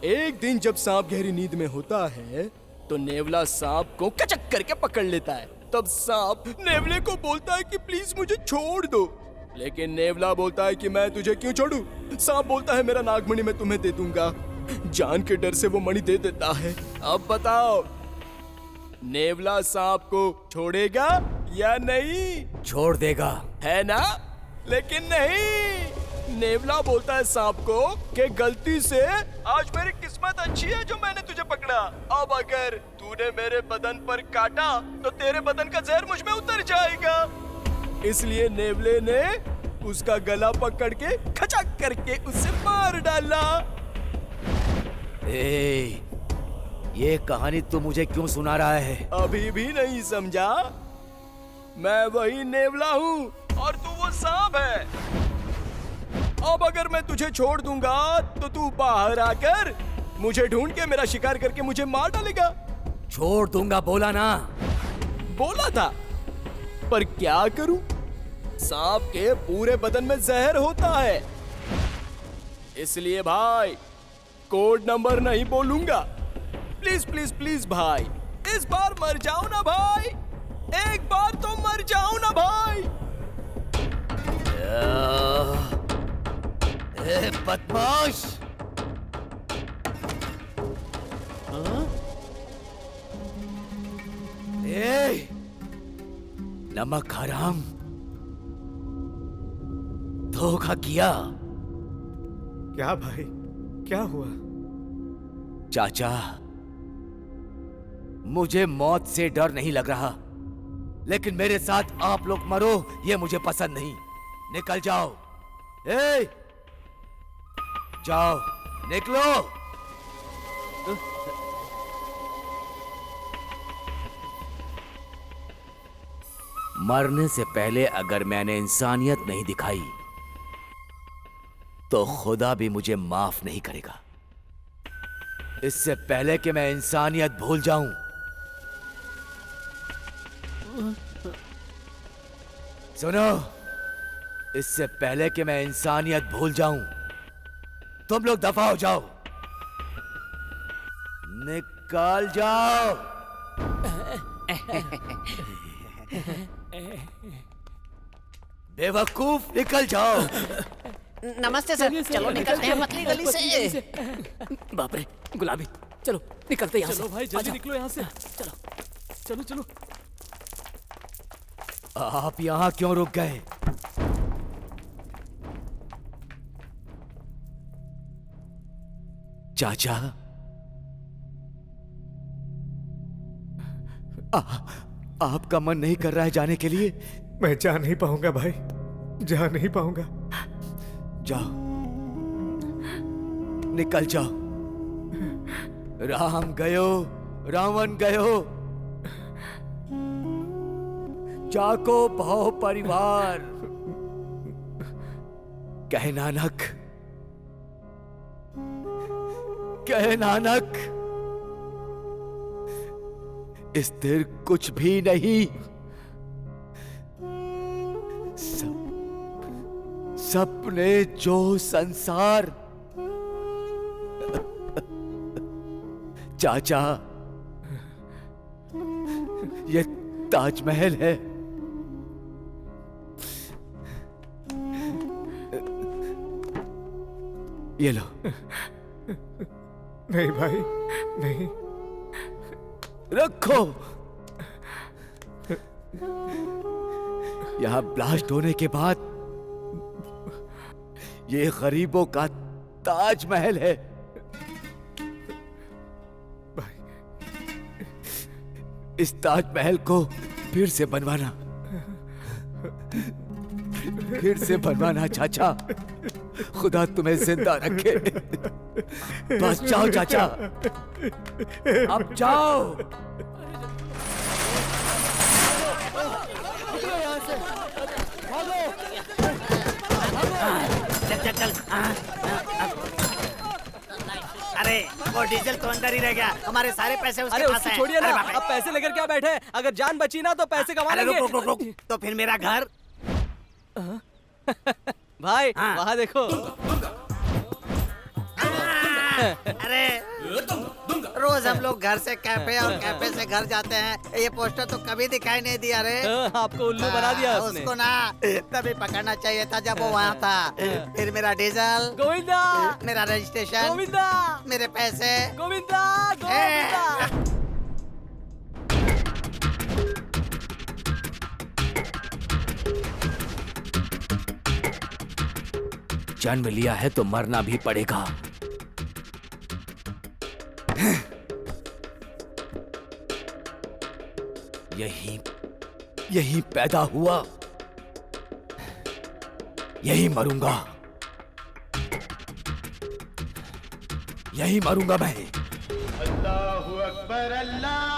एक दिन जब सांप गहरी नींद में होता है तो नेवला सांप को कचक करके पकड़ लेता है। तब सांप नेवले को बोलता है कि प्लीज मुझे छोड़ दो, लेकिन नेवला बोलता है कि मैं तुझे क्यों छोड़ूं? सांप बोलता है मेरा नागमणि मैं तुम्हें दे दूंगा। जान के डर से वो मणि दे देता है। अब बताओ, नेवला सांप को छोड़ेगा या नहीं? छोड़ देगा, है ना? लेकिन नहीं, नेवला बोलता है सांप को कि गलती से आज मेरी किस्मत अच्छी है जो मैंने तुझे पकड़ा। अब अगर तूने मेरे बदन पर काटा तो तेरे बदन का जहर मुझ में उतर जाएगा। इसलिए नेवले ने उसका गला पकड़ के खचक करके उसे मार डाला। ये कहानी तू मुझे क्यों सुना रहा है? अभी भी नहीं समझा? मैं वही नेवला हूँ और तू वो सांप है। अब अगर मैं तुझे छोड़ दूंगा तो तू बाहर आकर मुझे ढूंढ के मेरा शिकार करके मुझे मार डालेगा। छोड़ दूंगा बोला ना? बोला था, पर क्या करूं? सांप के पूरे बदन में जहर होता है। इसलिए भाई कोड नंबर नहीं बोलूंगा। प्लीज प्लीज प्लीज भाई, इस बार मर जाओ ना भाई, एक बार तो मर जाओ ना भाई। बदमाश! नमक हराम, धोखा किया। क्या भाई, क्या हुआ? चाचा, मुझे मौत से डर नहीं लग रहा, लेकिन मेरे साथ आप लोग मरो ये मुझे पसंद नहीं। निकल जाओ। जाओ, निकलो। मरने से पहले अगर मैंने इंसानियत नहीं दिखाई तो खुदा भी मुझे माफ नहीं करेगा। इससे पहले कि मैं इंसानियत भूल जाऊं, सुनो, इससे पहले कि मैं इंसानियत भूल जाऊं, तुम लोग दफा हो जाओ, निकल जाओ। बेवकूफ, निकल जाओ। नमस्ते सर, चलो निकलते हैं पतली गली से। बाप रे, गुलाबी, चलो निकलते यहाँ से। चलो भाई जल्दी निकलो यहाँ से। चलो चलो चलो। आप यहाँ क्यों रुक गए? चाचा, आपका मन नहीं कर रहा है जाने के लिए? मैं जा नहीं पाऊंगा भाई, जा नहीं पाऊंगा। जाओ, निकल जाओ। राम गयो, रावण गयो, जाको भाव परिवार। कहे नानक, कहे नानक, स्थिर कुछ भी नहीं, सपने जो संसार। चाचा, ये ताजमहल है। ये लो। नहीं भाई, नहीं। रखो। यहां ब्लास्ट होने के बाद ये गरीबों का ताजमहल है। इस ताजमहल को फिर से बनवाना, फिर से बनवाना चाचा। खुदा तुम्हें जिंदा रखे। बस जाओ चाचा, अब जाओ। चल चल चल। अरे वो डीजल तो अंदर ही रह गया, हमारे सारे पैसे उसके पास हैं। छोड़िए ना, अब पैसे लेकर क्या बैठे? अगर जान बची ना तो पैसे कमा लेंगे। रुक रुक रुक, तो फिर मेरा घर। भाई वहाँ देखो। अरे रोज हम लोग घर से कैफे और कैफे से घर जाते हैं, ये पोस्टर तो कभी दिखाई नहीं दिया रे। आपको उल्लू बना दिया उसने। उसको ना तभी पकड़ना चाहिए था जब वो वहाँ था। फिर मेरा डीजल गोविंदा, मेरा रजिस्ट्रेशन गोविंदा, मेरे पैसे गोविंदा, गोविंदा। जन्म लिया है तो मरना भी पड़ेगा। यही पैदा हुआ, यही मरूंगा, यही मरूंगा मैं। अल्लाहु अकबर, अल्लाह।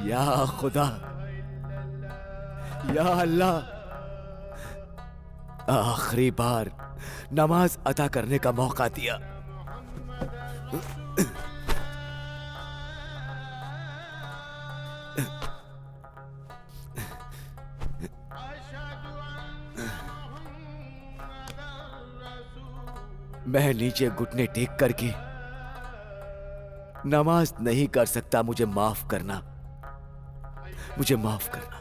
या खुदा, या अल्लाह, आखिरी बार नमाज अदा करने का मौका दिया। मैं नीचे घुटने टेक करके नमाज नहीं कर सकता। मुझे माफ करना, मुझे माफ करना।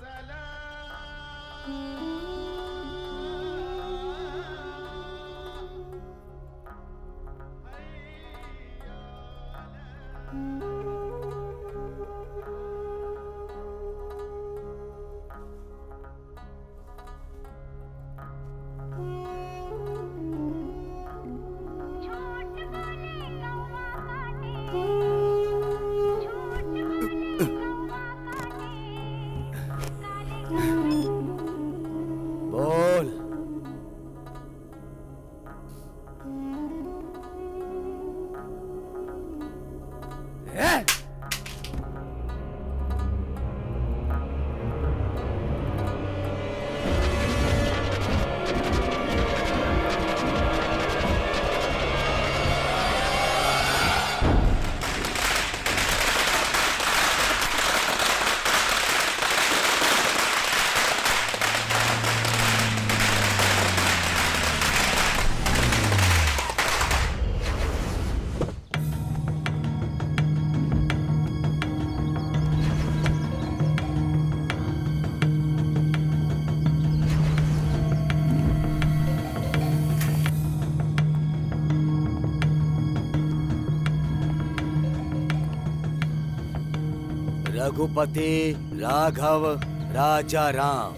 रघुपति राघव राजा राम।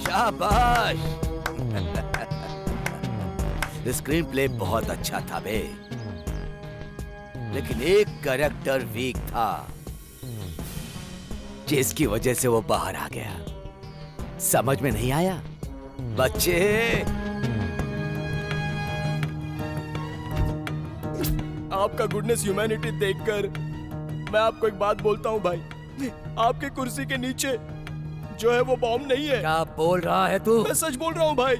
शाबाश। स्क्रीन प्ले बहुत अच्छा था बे, लेकिन एक कैरेक्टर वीक था जिसकी वजह से वो बाहर आ गया। समझ में नहीं आया बच्चे? आपका गुडनेस ह्यूमैनिटी देखकर मैं आपको एक बात बोलता हूँ भाई, आपकी कुर्सी के नीचे जो है वो बॉम्ब नहीं है। क्या बोल रहा है तू? मैं सच बोल रहा हूँ भाई,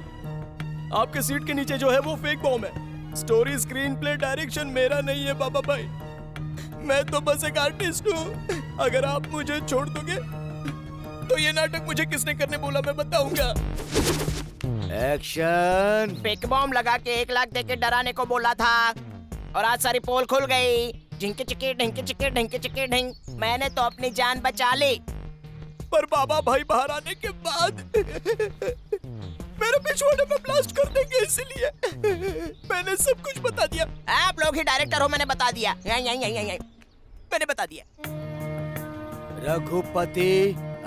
आपके सीट के नीचे जो है वो फेक बॉम्ब है। स्टोरी, स्क्रीन प्ले, डायरेक्शन मेरा नहीं है बाबा भाई, मैं तो बस एक आर्टिस्ट हूँ। अगर आप मुझे छोड़ दोगे तो ये नाटक मुझे किसने करने बोला मैं बताऊंगा। एक्शन। फेक बॉम्ब लगा के 1 लाख देके डराने को बोला था और आज सारी पोल खुल गई। ढिंके चिके ढिंके चिके ढिंके चिके ढिंग, मैंने तो अपनी जान बचा ली। पर बाबा भाई बाहर आने के बाद मेरे पिछवाड़े में ब्लास्ट कर देंगे, इसलिए मैंने सब कुछ बता दिया। आप लोग ही डायरेक्टर हो, मैंने बता दिया। मैंने बता दिया। रघुपति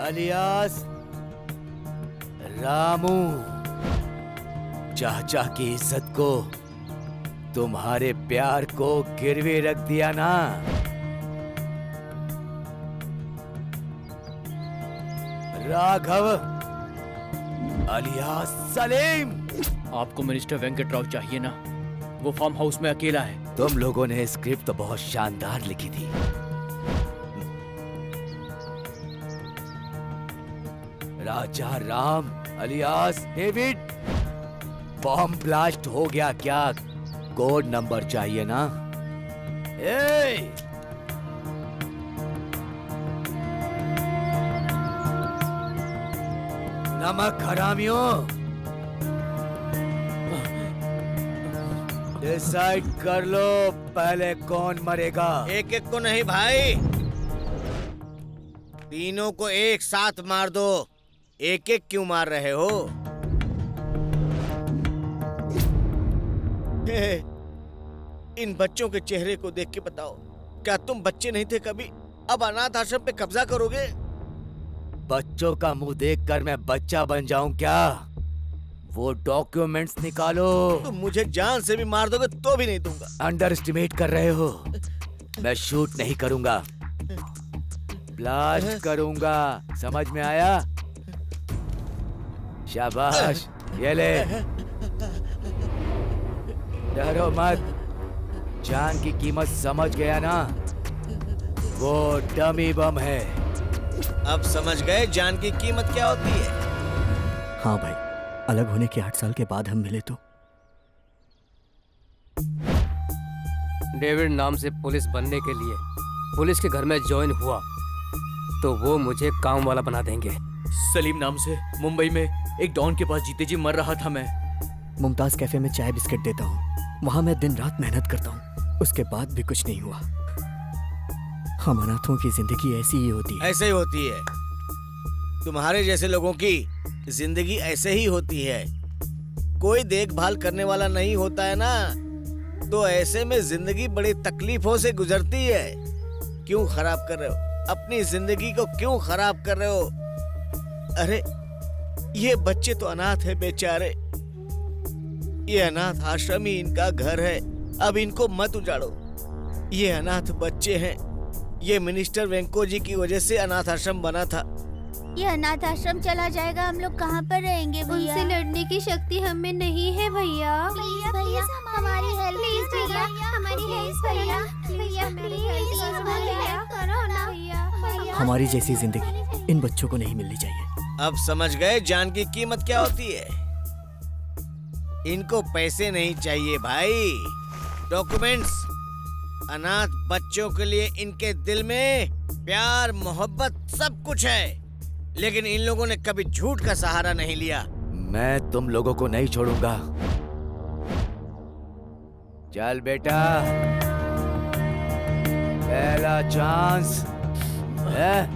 अलियास रामू, चाचा की इज्जत को, तुम्हारे प्यार को गिरवे रख दिया ना। राघव अलियास सलीम। आपको मिनिस्टर वेंकट राव चाहिए ना, वो फार्म हाउस में अकेला है। तुम लोगों ने स्क्रिप्ट तो बहुत शानदार लिखी थी, Raja Ram alias David, bomb blast हो गया क्या? कोड नंबर चाहिए ना? नमक हरामियों, डिसाइड कर लो पहले कौन मरेगा। एक एक को नहीं भाई, तीनों को एक साथ मार दो। एक एक क्यों मार रहे हो? इन बच्चों के चेहरे को देख के बताओ, क्या तुम बच्चे नहीं थे कभी? अब अनाथ आश्रम पे कब्जा करोगे? बच्चों का मुंह देखकर मैं बच्चा बन जाऊं क्या? वो डॉक्यूमेंट्स निकालो। तुम मुझे जान से भी मार दोगे तो भी नहीं दूंगा। अंडर एस्टिमेट कर रहे हो। मैं शूट नहीं करूंगा, ब्लास्ट करूंगा, समझ में आया? शाबाश, ये ले। डरो मत, जान की कीमत समझ गया ना? वो डमी बम है। अब समझ गए जान की कीमत क्या होती है? हाँ भाई, अलग होने के 8 साल के बाद हम मिले तो। डेविड नाम से पुलिस बनने के लिए पुलिस के घर में ज्वाइन हुआ तो वो मुझे काम वाला बना देंगे। सलीम नाम से मुंबई में एक डॉन के पास जीते जी मर रहा था मैं। मुमताज कैफे में चाय बिस्किट देता हूँ, वहाँ मैं दिन रात मेहनत करता हूँ, उसके बाद भी कुछ नहीं हुआ। हम अनाथों की जिंदगी ऐसी ही होती है। ऐसे ही होती है, तुम्हारे जैसे लोगों की जिंदगी ऐसे ही होती है। कोई देखभाल करने वाला नहीं होता है ना, तो ऐसे में जिंदगी बड़ी तकलीफों से गुजरती है। क्यों खराब कर रहे हो अपनी जिंदगी को? क्यों खराब कर रहे हो? अरे ये बच्चे तो अनाथ है बेचारे, ये अनाथ आश्रम ही इनका घर है। अब इनको मत उजाड़ो, ये अनाथ बच्चे हैं। ये मिनिस्टर वेंको जी की वजह से अनाथ आश्रम बना था। ये अनाथ आश्रम चला जाएगा, हम लोग कहाँ पर रहेंगे भैया? उनसे लड़ने की शक्ति हमें नहीं है भैया। प्लीज भैया हमारी हेल्प भैया, हमारी हेल्प भैया, भैया प्लीज हमारी हेल्प करो ना भैया। हमारी जैसी जिंदगी इन बच्चों को नहीं मिलनी चाहिए। अब समझ गए जान की कीमत क्या होती है? इनको पैसे नहीं चाहिए भाई, डॉक्यूमेंट्स। अनाथ बच्चों के लिए इनके दिल में प्यार, मोहब्बत सब कुछ है, लेकिन इन लोगों ने कभी झूठ का सहारा नहीं लिया। मैं तुम लोगों को नहीं छोड़ूंगा। चल बेटा, पहला चांस है।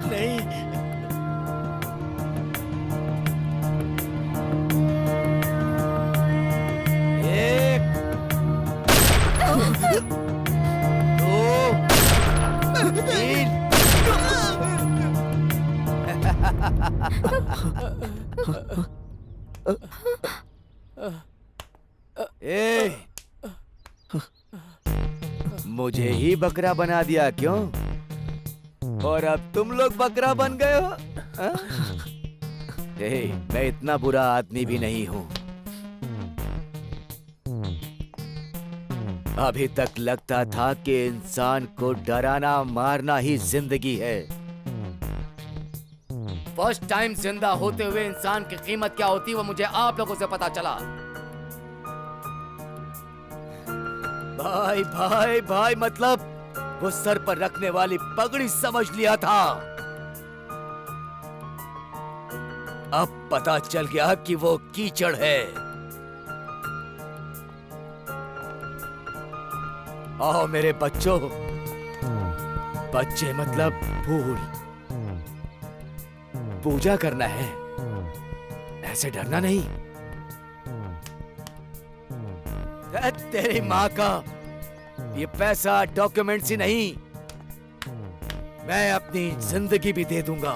नहीं, एक, दो, ए, मुझे ही बकरा बना दिया क्यों? और अब तुम लोग बकरा बन गए हो? हाँ? मैं इतना बुरा आदमी भी नहीं हूं। अभी तक लगता था कि इंसान को डराना मारना ही जिंदगी है। फर्स्ट टाइम जिंदा होते हुए इंसान की कीमत क्या होती है वो मुझे आप लोगों से पता चला। भाई भाई भाई मतलब वो सर पर रखने वाली पगड़ी समझ लिया था। अब पता चल गया कि वो कीचड़ है। आओ मेरे बच्चों, बच्चे मतलब फूल, पूजा करना है, ऐसे डरना नहीं। तेरी माँ का ये पैसा डॉक्यूमेंट्स ही नहीं, मैं अपनी जिंदगी भी दे दूंगा।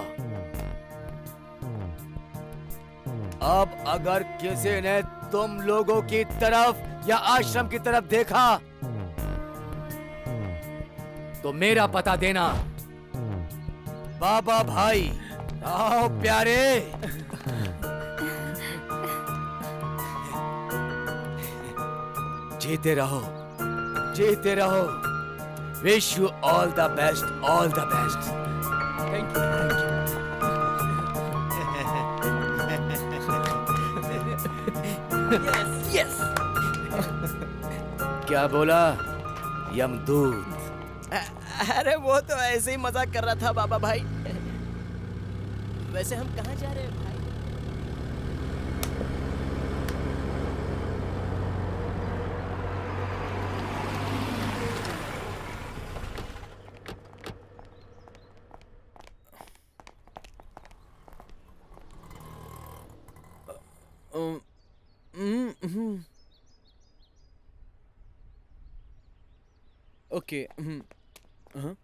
अब अगर किसी ने तुम लोगों की तरफ या आश्रम की तरफ देखा तो मेरा पता देना। बाबा भाई, आओ प्यारे। जीते रहो, जीते रहो। Wish you all the best, all the best. Thank you, thank you. Yes. क्या बोला यमदूत? अरे वो तो ऐसे ही मजाक कर रहा था बाबा भाई। वैसे हम कहाँ जा रहे हैं भाई? ओके। हाँ